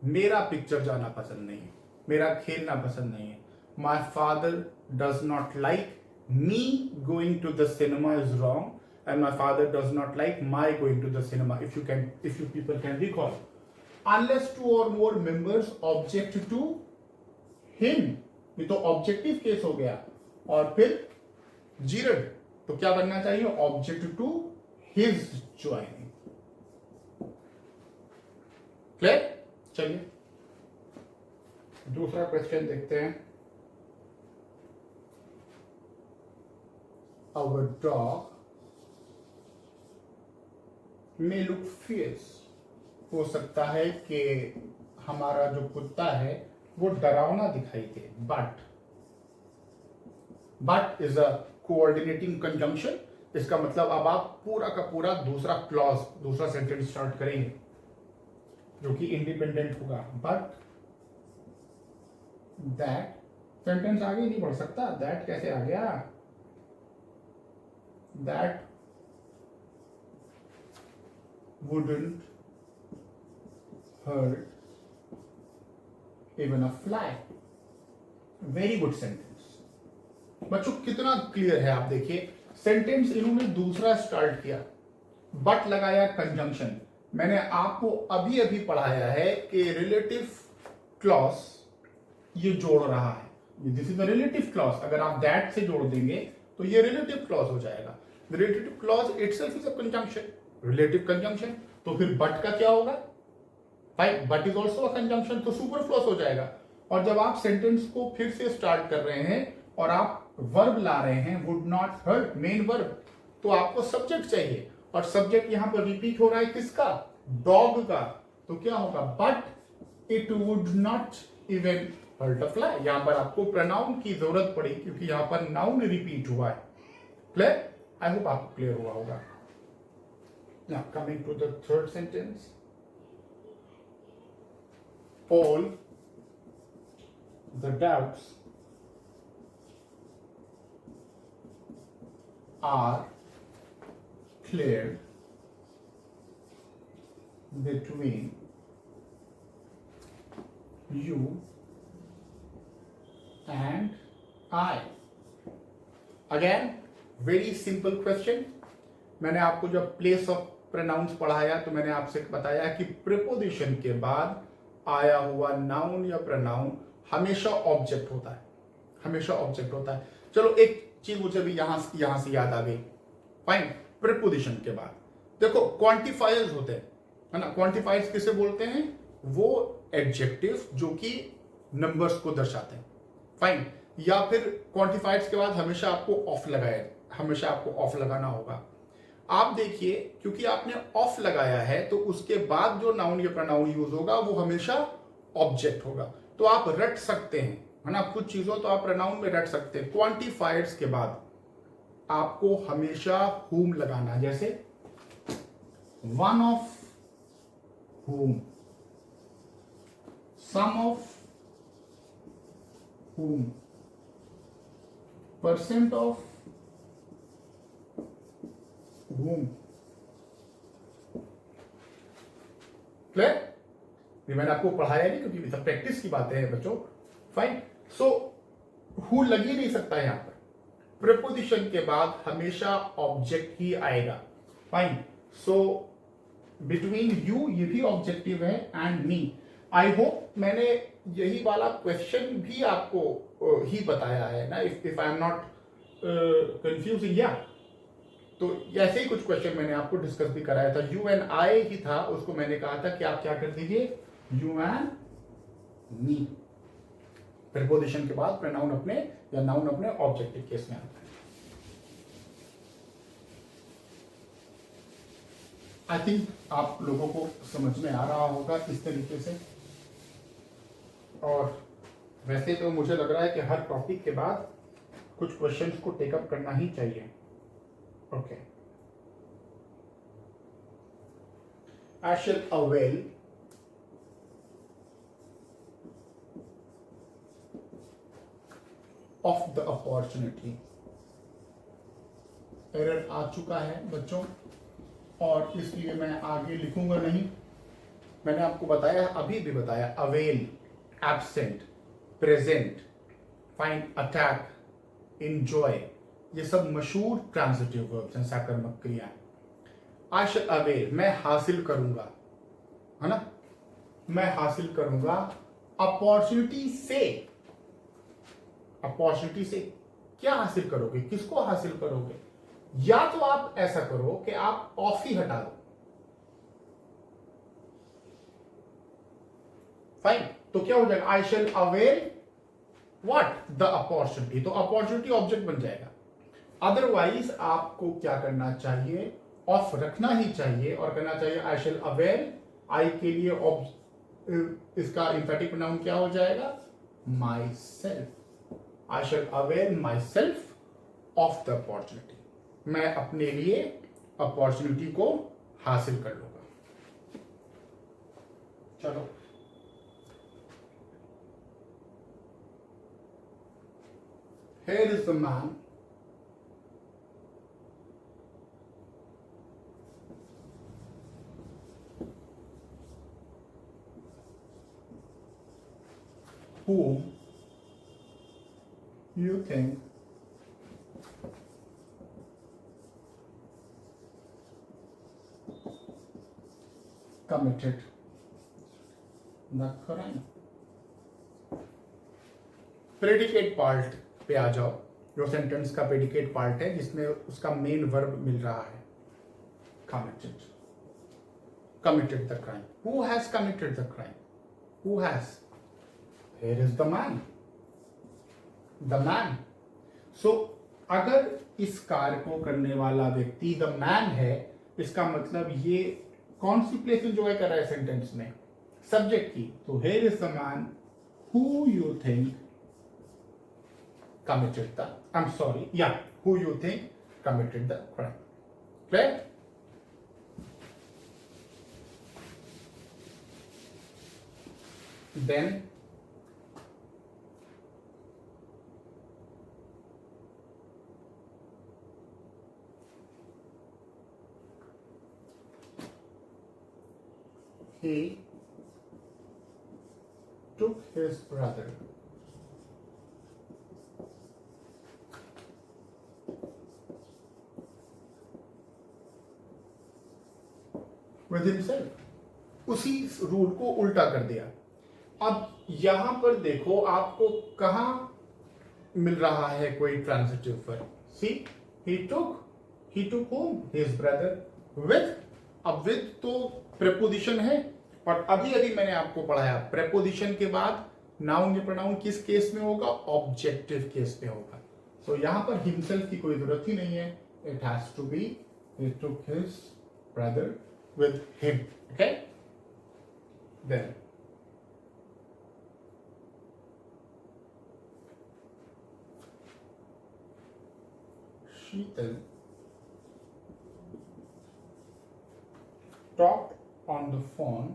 मेरा पिक्चर जाना पसंद नहीं है, मेरा खेलना पसंद नहीं है। My father does not like me going to the cinema is wrong, and my father does not like my going to the cinema. If you people can recall, unless two or more members object to him, ये तो objective case हो गया। और फिर जीरड, तो क्या बनना चाहिए? Object to his joining. Clear? चलिए दूसरा क्वेश्चन देखते हैं। Our dog may look fierce, हो सकता है कि हमारा जो कुत्ता है वो डरावना दिखाई दे, but is a coordinating conjunction. इसका मतलब अब आप पूरा का पूरा दूसरा क्लॉज, दूसरा सेंटेंस स्टार्ट करेंगे जो कि इंडिपेंडेंट होगा। बट दैट, सेंटेंस आगे नहीं बढ़ सकता, दैट कैसे आ गया? That wouldn't hurt even a fly. Very good sentence. बच्चों कितना क्लियर है, आप देखिए सेंटेंस इन्होंने दूसरा स्टार्ट किया, बट लगाया कंजंक्शन। मैंने आपको अभी अभी पढ़ाया है कि रिलेटिव क्लॉज ये जोड़ रहा है, this is a relative clause. अगर आप दैट से जोड़ देंगे तो ये रिलेटिव क्लॉज हो जाएगा। Relative clause itself is a conjunction, relative conjunction. तो फिर बट का क्या होगा? भाई but is also a conjunction, तो सुपरफ्लूअस हो जाएगा। और जब आप सेंटेंस को फिर से स्टार्ट कर रहे हैं और आप वर्ब ला रहे हैं, would not hurt, main verb, तो आपको सब्जेक्ट चाहिए, और सब्जेक्ट यहां पर रिपीट हो रहा है किसका? डॉग का। तो क्या होगा? But it would not even hurt a fly. यहां पर आपको प्रोनाउन की जरूरत पड़ी क्योंकि यहां पर नाउन रिपीट हुआ है। क्लियर? आई होप आपको क्लियर हुआ होगा। Now coming to the third sentence, all the doubts are cleared between you and I. Again, very simple question. मैंने आपको जब प्लेस ऑफ प्रोनाउंस पढ़ाया तो मैंने आपसे बताया कि प्रीपोजिशन के बाद आया हुआ नाउन या प्रोनाउन हमेशा ऑब्जेक्ट होता है, हमेशा ऑब्जेक्ट होता है। चलो एक चीज मुझे भी यहां से याद आ गई। फाइन, प्रीपोजिशन के बाद देखो क्वांटिफायर्स होते हैं, है ना। क्वांटिफायर्स किसे बोलते हैं? वो एडजेक्टिव जो कि नंबर्स को दर्शाते हैं। फाइन, या फिर क्वांटिफायर्स के बाद हमेशा आपको ऑफ लगाए, हमेशा आपको ऑफ लगाना होगा। आप देखिए क्योंकि आपने ऑफ लगाया है तो उसके बाद जो नाउन या प्रोनाउन यूज होगा वो हमेशा ऑब्जेक्ट होगा। तो आप रट सकते हैं, है ना, कुछ चीजों तो आप प्रोनाउन में रट सकते हैं। क्वांटिफायर्स के बाद आपको हमेशा whom लगाना, जैसे one of whom, some of whom, percent of whom. Clear? ये मैंने आपको पढ़ाया नहीं क्योंकि सब प्रैक्टिस की बातें हैं बच्चों। फाइन, सो हु लग ही नहीं सकता यहां पर। प्रीपोजिशन के बाद हमेशा ऑब्जेक्ट ही आएगा। फाइन, सो बिटवीन यू ये भी ऑब्जेक्टिव है एंड मी। आई होप मैंने यही वाला क्वेश्चन भी आपको ही बताया है ना, if I am not confusing. या तो ऐसे ही कुछ क्वेश्चन मैंने आपको डिस्कस भी कराया था। यू एंड आई ही था, उसको मैंने कहा था कि आप क्या कर दीजिए, यू एंड मी। प्रीपोजिशन के बाद प्रोनाउन अपने या नाउन अपने ऑब्जेक्टिव केस में आता है। आई थिंक आप लोगों को समझ में आ रहा होगा इस तरीके से। और वैसे तो मुझे लग रहा है कि हर टॉपिक के बाद कुछ क्वेश्चंस को टेकअप करना ही चाहिए। Okay, I shall avail of the opportunity. Error आ चुका है बच्चों, और इसलिए मैं आगे लिखूंगा नहीं। मैंने आपको बताया, अभी भी बताया, avail, absent, present, find, attack, enjoy, ये सब मशहूर ट्रांजिटिव वर्ब्स हैं, साकर्मक क्रिया। आई शैल अवेल, मैं हासिल करूंगा, है ना, मैं हासिल करूंगा अपॉर्चुनिटी से। अपॉर्चुनिटी से क्या हासिल करोगे, किसको हासिल करोगे? या तो आप ऐसा करो कि आप ऑफ ही हटा दो। फाइन, तो क्या हो जाएगा? आई shall avail what? The opportunity. तो अपॉर्चुनिटी ऑब्जेक्ट बन जाएगा। अदरवाइज आपको क्या करना चाहिए? ऑफ रखना ही चाहिए और करना चाहिए आई शैल अवेल। आई के लिए इसका इंफेटिक प्रोनाउन क्या हो जाएगा? Myself. I shall avail myself of the opportunity. मैं अपने लिए अपॉर्चुनिटी को हासिल कर लूंगा। चलो, here is the man whom you think committed the crime। Predicate part पे आ जाओ, जो सेंटेंस का प्रेडिकेट पार्ट है जिसमें उसका मेन वर्ब मिल रहा है, committed, committed the crime। Who has committed the crime? Who has? Here is the man, the man। So अगर इस कार्य को करने वाला व्यक्ति द मैन है, इसका मतलब ये कौन सी प्लेस एंजॉय कर रहा है सेंटेंस में? सब्जेक्ट की। तो here is the man who you think committed the, I'm sorry, yeah, who you think committed the crime। Clear? Then he took his brother with himself। उसी रूल को उल्टा कर दिया। अब यहां पर देखो, आपको कहां मिल रहा है कोई transitive verb? See, he took whom? his brother with। अब with तो प्रेपोजिशन है, और अभी मैंने आपको पढ़ाया प्रेपोजिशन के बाद नाउन या प्रोनाउन किस केस में होगा? ऑब्जेक्टिव केस में होगा। तो यहां पर हिमसेल्फ की कोई जरूरत ही नहीं है। It has to be he took his brother with him। okay, then Sheetal talked on the phone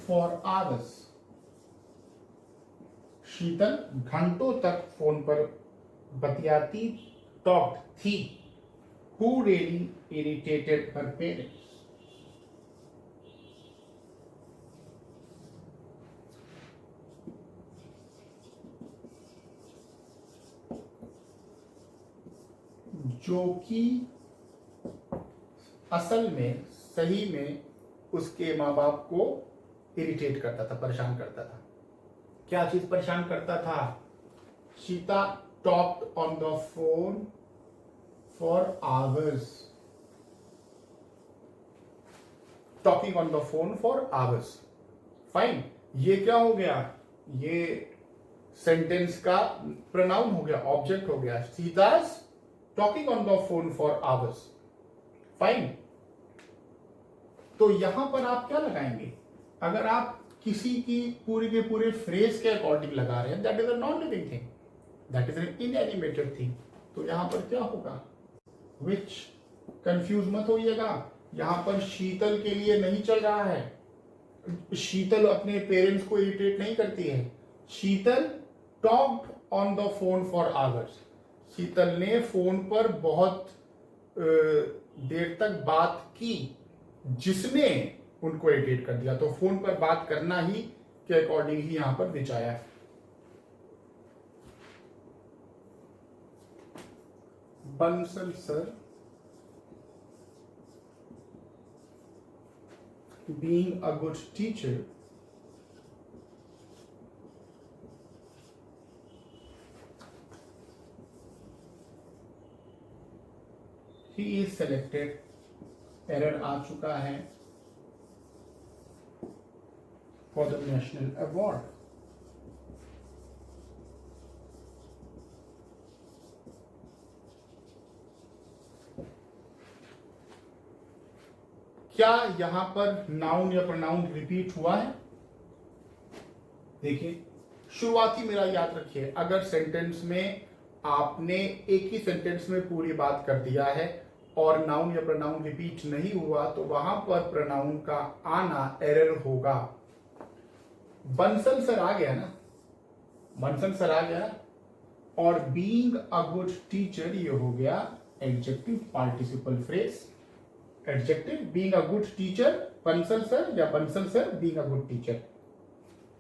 for hours। शीतल घंटों तक फोन पर बतियाती, टॉक्ड थी। Who really irritated her parents? जो कि असल में, सही में उसके माँ बाप को इरिटेट करता था, परेशान करता था। क्या चीज परेशान करता था? Sita talked on the phone for hours. Talking on the phone for hours. Fine, ये क्या हो गया? ये सेंटेंस का प्रोनाउन हो गया, ऑब्जेक्ट हो गया। Sita's talking on the phone for hours. Fine. तो यहां पर आप क्या लगाएंगे? अगर आप किसी की पूरे के पूरे फ्रेज के अकॉर्डिंग लगा रहे हैं, that is a non living thing, that is an inanimated thing. तो यहां पर क्या होगा? विच। कंफ्यूज मत होइएगा, यहां पर शीतल के लिए नहीं चल रहा है। शीतल अपने पेरेंट्स को इरिटेट नहीं करती है। Sheetal talked on the phone for hours. Sheetal ने फोन पर बहुत देर तक बात की, जिसने उनको इरिटेट कर दिया। तो फोन पर बात करना ही के अकॉर्डिंग ही यहां पर विच आया है। Bansal sir being a good teacher he is selected। Error आ चुका है फॉर द नेशनल अवार्ड। क्या यहां पर नाउन या प्रोनाउन रिपीट हुआ है? देखिए, शुरुआती मेरा याद रखिए, अगर सेंटेंस में आपने एक ही सेंटेंस में पूरी बात कर दिया है और नाउन या प्रोनाउन रिपीट नहीं हुआ, तो वहां पर प्रोनाउन का आना एरर होगा। बंसल सर आ गया ना, बंसल सर आ गया। और बीइंग अ गुड टीचर ये हो गया adjective participle phrase. Adjective being a good teacher, Bansal sir या Bansal sir being a good teacher.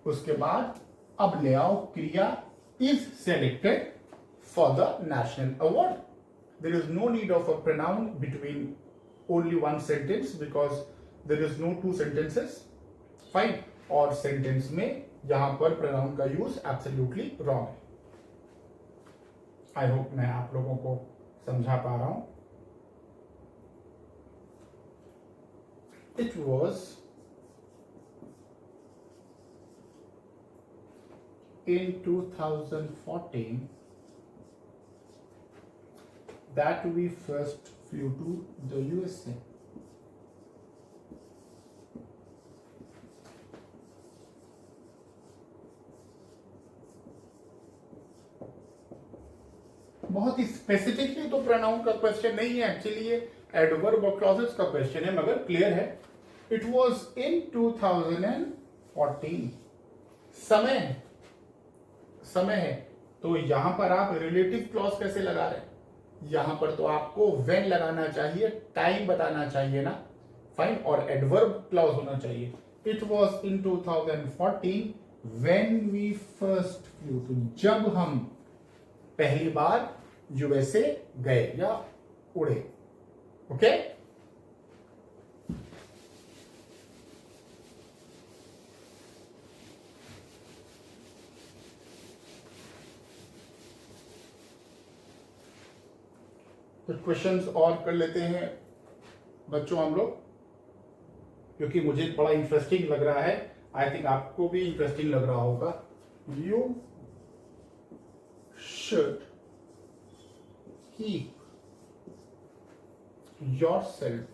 उसके बाद अब ले आओ क्रिया is selected for the national award. There is no need of a pronoun between only one sentence because there is no two sentences. Fine. और sentence में यहां पर प्रोनाउन का यूज एब्सोल्युटली रॉन्ग है। आई होप मैं आप लोगों को समझा पा रहा हूं। It was in 2014 that we first flew to the USA। बहुत ही स्पेसिफिकली तो प्रोनाउन का क्वेश्चन नहीं है, एक्चुअली ये एडवर्ब और क्लॉजेस का क्वेश्चन है, मगर क्लियर है। It was in 2014। समय है, समय है। तो यहां पर आप रिलेटिव क्लॉज कैसे लगा रहे हैं? यहां पर तो आपको व्हेन लगाना चाहिए, टाइम बताना चाहिए ना। फाइन। और एडवर्ब क्लॉज होना चाहिए। It was in 2014 when we first flew. तो जब हम पहली बार यूएसए गए या उड़े। ओके। कुछ क्वेश्चंस और कर लेते हैं बच्चों हम लोग, क्योंकि मुझे बड़ा इंटरेस्टिंग लग रहा है। आई थिंक आपको भी इंटरेस्टिंग लग रहा होगा। यू शुड कीप योरसेल्फ,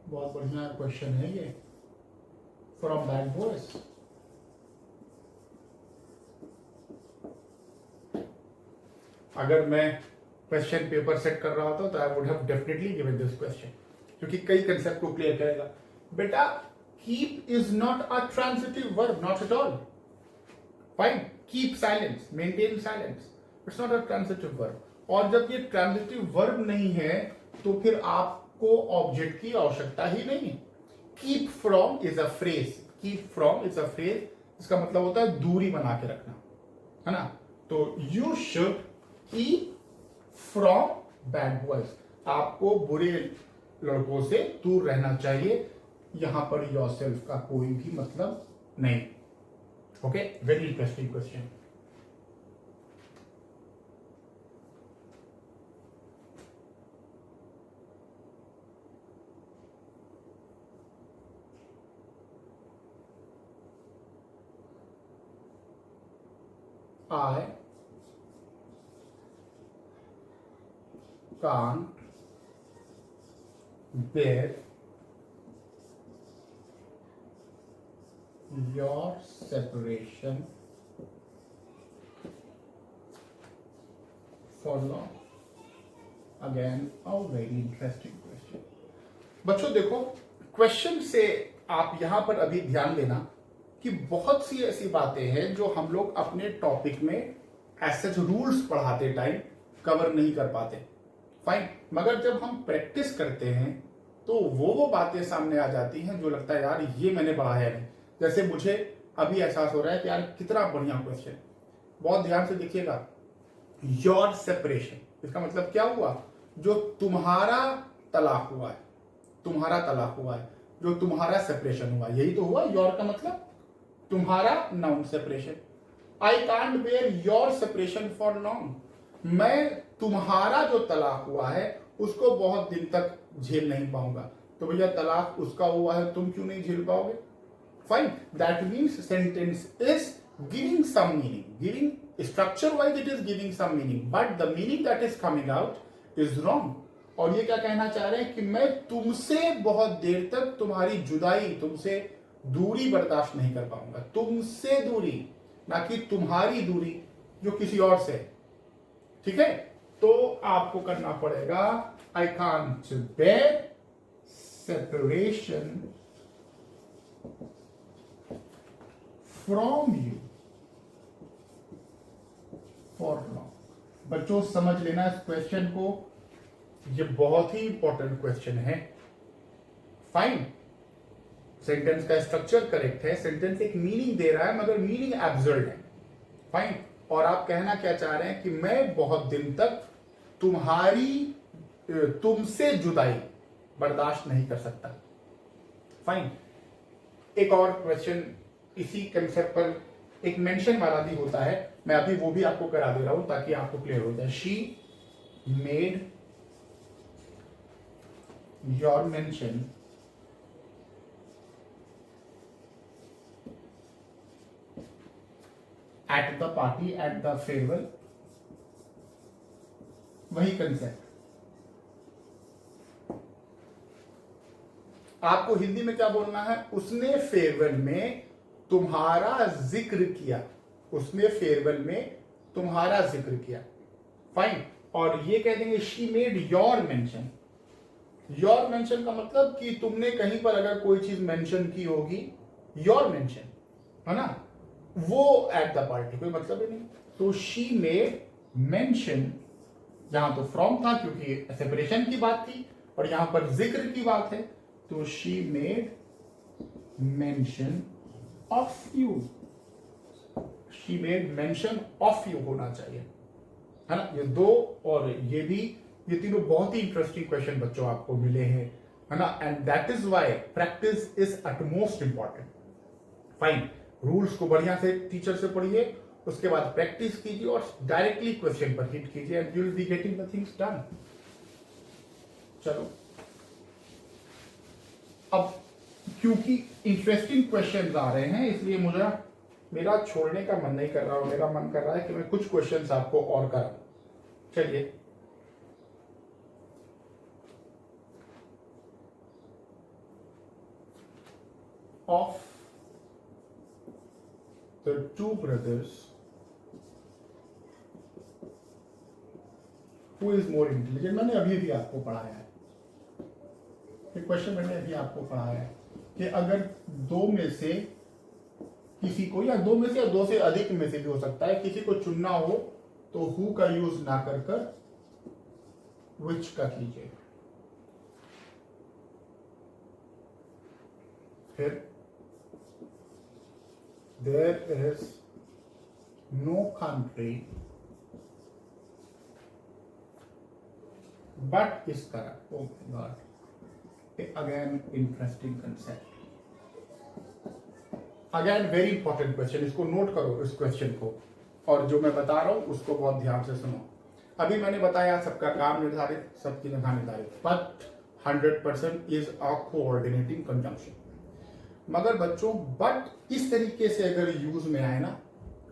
बहुत बढ़िया क्वेश्चन है ये, फ्रॉम बैड बॉयज। अगर मैं क्वेश्चन पेपर सेट कर रहा होता तो I would have definitely given this question, क्योंकि कई कंसेप्ट को क्लियर करेगा। बेटा, keep is not a transitive verb, not at all. Fine. Keep silence, maintain silence, it's not a transitive verb. और जब ये ट्रांजिटिव वर्ब नहीं है तो फिर आपको ऑब्जेक्ट की आवश्यकता ही नहीं। Keep from is a phrase, keep from is a phrase, इसका मतलब होता है दूरी बना के रखना, है ना। तो you should keep from bad boys, आपको बुरे लड़कों से दूर रहना चाहिए। यहां पर योरसेल्फ का कोई भी मतलब नहीं। Okay, very interesting question. I can't bear your separation for long. Again, a very interesting question. बच्चों देखो, क्वेश्चन से आप यहां पर अभी ध्यान देना कि बहुत सी ऐसी बातें हैं जो हम लोग अपने टॉपिक में एज रूल्स पढ़ाते टाइम कवर नहीं कर पाते। फाइन, मगर जब हम प्रैक्टिस करते हैं तो वो बातें सामने आ जाती हैं जो लगता है यार ये मैंने पढ़ाया नहीं। जैसे मुझे अभी एहसास हो रहा है कि यार कितना बढ़िया क्वेश्चन। बहुत ध्यान से देखिएगा, योर सेपरेशन, इसका मतलब क्या हुआ? जो तुम्हारा तलाक हुआ है, तुम्हारा तलाक हुआ है, जो तुम्हारा सेपरेशन हुआ, यही तो हुआ। योर का मतलब तुम्हारा, noun separation. I can't bear your separation for long, मैं तुम्हारा जो तलाक हुआ है उसको बहुत दिन तक झेल नहीं पाऊंगा। तो भैया तलाक उसका हुआ है, तुम क्यों नहीं झेल पाओगे? Fine, that means sentence is giving some meaning, giving structure wise it is giving some meaning, but the meaning that is coming out is wrong। और ये क्या कहना चाह रहे हैं कि मैं तुमसे बहुत देर तक तुम्हारी जुदाई, तुमसे दूरी बर्दाश्त नहीं कर पाऊंगा। तुमसे दूरी, ना कि तुम्हारी दूरी जो किसी और से। ठीक है, तो आपको करना पड़ेगा I can't bear separation from you for long. बच्चों समझ लेना इस क्वेश्चन को, ये बहुत ही इंपॉर्टेंट क्वेश्चन है। फाइन, सेंटेंस का स्ट्रक्चर करेक्ट है, सेंटेंस एक मीनिंग दे रहा है मगर मीनिंग एब्सर्ड है। फाइन, और आप कहना क्या चाह रहे हैं कि मैं बहुत दिन तक तुमसे जुदाई बर्दाश्त नहीं कर सकता। फाइन, एक और क्वेश्चन इसी कंसेप्ट पर एक मेंशन वाला भी होता है, मैं अभी वो भी आपको करा दे रहा हूं ताकि आपको क्लियर हो जाए। She made your mention at the party, at the farewell, वही कंसेप्ट। आपको हिंदी में क्या बोलना है? उसने फेयरवेल में तुम्हारा जिक्र किया, उसने फेयरवेल में तुम्हारा जिक्र किया। फाइन, और ये कह देंगे she made your mention. Your mention का मतलब कि तुमने कहीं पर अगर कोई चीज मेंशन की होगी, योर मेंशन है ना, वो एट द पार्टी, कोई मतलब ही नहीं। तो शी मेड मेंशन, यहां तो फ्रॉम था क्योंकि सेपरेशन की बात थी, और यहां पर जिक्र की बात है, तो she made mention of you. She made mention of you होना चाहिए, है ना। ये दो और ये भी, ये तीनों बहुत ही इंटरेस्टिंग क्वेश्चन बच्चों आपको मिले हैं, है ना। And that is why practice is utmost important. Fine, rules को बढ़िया से टीचर से पढ़िए, उसके बाद प्रैक्टिस कीजिए और डायरेक्टली क्वेश्चन पर हिट कीजिए and you will be getting the things done. चलो, अब क्योंकि इंटरेस्टिंग क्वेश्चंस आ रहे हैं इसलिए मेरा छोड़ने का मन नहीं कर रहा, मेरा मन कर रहा है कि मैं कुछ क्वेश्चंस आपको और कराऊं। चलिए, of the two brothers who is more intelligent, मैंने अभी भी आपको पढ़ाया है ये क्वेश्चन, मैंने अभी आपको पढ़ाया है कि अगर दो में से किसी को, या दो में से या दो से अधिक में से भी हो सकता है, किसी को चुनना हो तो हु का यूज ना कर विच का कीजिए। फिर there is no country but इस तरह। Oh god, again interesting concept, again very important question. इसको नोट करो इस क्वेश्चन को, और जो मैं बता रहा हूं उसको बहुत ध्यान से सुनो। अभी मैंने बताया सबका काम निर्धारित, सबकी जगह निर्धारित, but 100% is a coordinating conjunction. मगर बच्चों बट इस तरीके से अगर यूज में आए ना,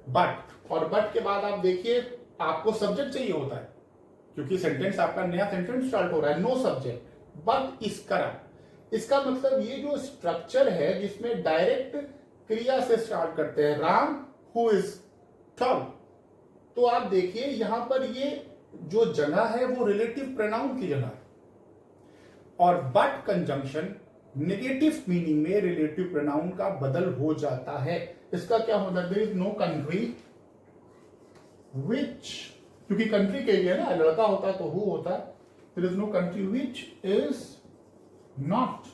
बट, और बट के बाद आप देखिए आपको सब्जेक्ट चाहिए होता है, क्योंकि सेंटेंस आपका नया सेंटेंस स्टार्ट हो रहा है, नो सब्जेक्ट बट इस करम। इसका मतलब ये जो स्ट्रक्चर है जिसमें डायरेक्ट क्रिया से स्टार्ट करते हैं, राम हु इज टॉल, तो आप देखिए यहां पर ये जो जगह है वो रिलेटिव प्रोनाउन की जगह है, और बट कंजंक्शन नेगेटिव मीनिंग में रिलेटिव प्रोनाउन का बदल हो जाता है। इसका क्या होता है, there is no country which, क्योंकि कंट्री के लिए ना लड़का होता है तो हु होता है, there is no country which is not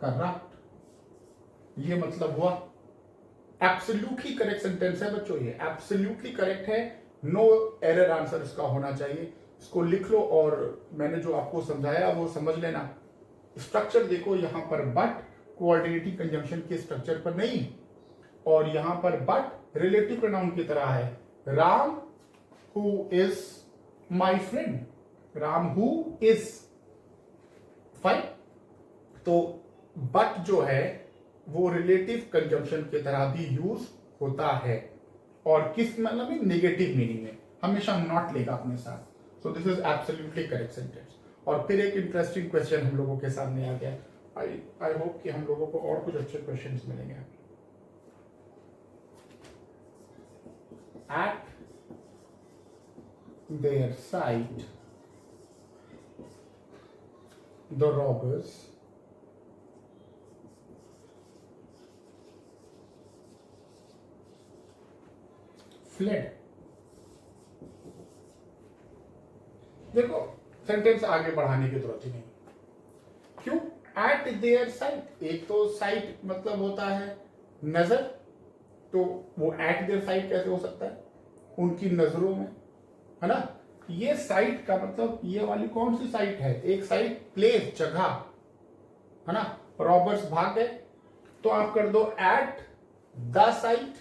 corrupt, ये मतलब हुआ। एब्सोल्युटली करेक्ट सेंटेंस है बच्चों, ये एब्सोल्युटली करेक्ट है, नो एरर आंसर इसका होना चाहिए। इसको लिख लो और मैंने जो आपको समझाया वो समझ लेना। स्ट्रक्चर देखो, यहां पर बट कोऑर्डिनेटिव कंजंक्शन के स्ट्रक्चर पर नहीं, और यहां पर बट रिलेटिव प्रोनाउन की तरह है, Ram who is my friend, Ram who is, fine. तो बट जो है वो रिलेटिव कंजंक्शन की तरह भी यूज होता है, और किस मतलब में, नेगेटिव मीनिंग में, हमेशा नॉट लेगा अपने साथ। So this is absolutely correct sentence. और फिर एक इंटरेस्टिंग क्वेश्चन हम लोगों के सामने आ गया। आई होप कि हम लोगों को और कुछ अच्छे क्वेश्चंस मिलेंगे। Eight there site the robbers fled. देखो सेंटेंस आगे बढ़ाने की जरूरत ही नहीं, क्यों, एट देयर साइट, एक तो साइट मतलब होता है नजर, तो वो एट देयर साइट कैसे हो सकता है, उनकी नजरों में, है ना। ये साइट का मतलब ये वाली कौन सी साइट है, एक साइट प्लेस जगह, है ना। रॉबर्स भाग गए तो आप कर दो एट द साइट,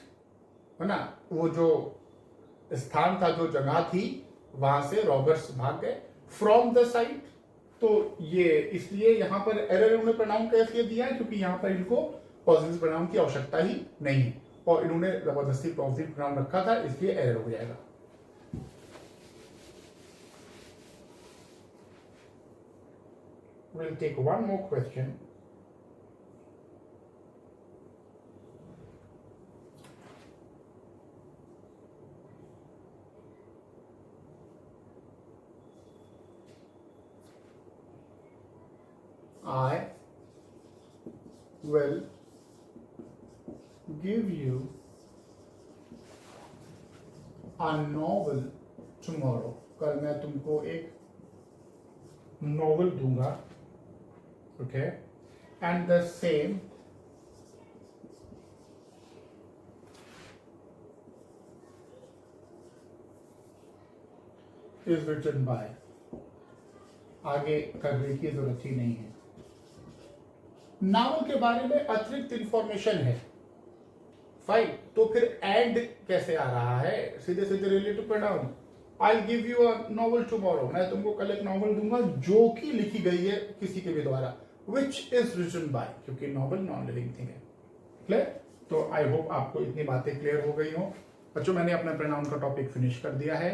है ना, वो जो स्थान था, जो जगह थी, वहां से रॉबर्स भाग गए। फ्रॉम द साइट, तो ये इसलिए यहां पर एरर उन्होंने प्रोनाउन का इसलिए दिया है क्योंकि यहां पर इनको पॉजिटिव प्रोनाउन की आवश्यकता ही नहीं है, और इन्होंने जबरदस्ती पॉजिटिव प्रोनाउन रखा था, इसलिए एरर हो जाएगा। We'll take one more question. I will give you a novel tomorrow. कल मैं तुमको एक नॉवल दूंगा, okay, and the same is written by, आगे करने की जरूरत ही नहीं है। नावल के बारे में अतिरिक्त इंफॉर्मेशन है, फाइन, तो फिर एंड कैसे आ रहा है, सीधे सीधे relative pronoun. I give you a novel tomorrow, मैं तुमको कल एक नॉवल दूंगा जो कि लिखी गई है किसी के भी द्वारा, विच इज रिटन बाय, क्योंकि नॉवल नॉन लिविंग थिंग है। क्लियर? तो आई होप आपको इतनी बातें क्लियर हो गई हो बच्चों। मैंने अपना प्रोनाउन का टॉपिक फिनिश कर दिया है,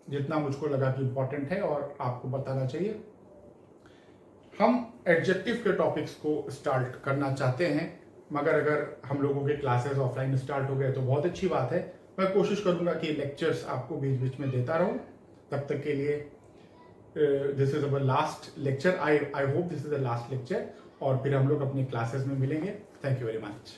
जितना मुझको लगा कि इंपॉर्टेंट है और आपको बताना चाहिए। हम एडजेक्टिव के टॉपिक्स को स्टार्ट करना चाहते हैं, मगर अगर हम लोगों के क्लासेस ऑफलाइन स्टार्ट हो गए तो बहुत अच्छी बात है। मैं कोशिश करूंगा कि लेक्चर्स आपको बीच बीच में देता रहूं। तब तक के लिए this is our last lecture, I hope this is the last lecture, और फिर हम लोग अपनी क्लासेस में मिलेंगे। Thank you very much.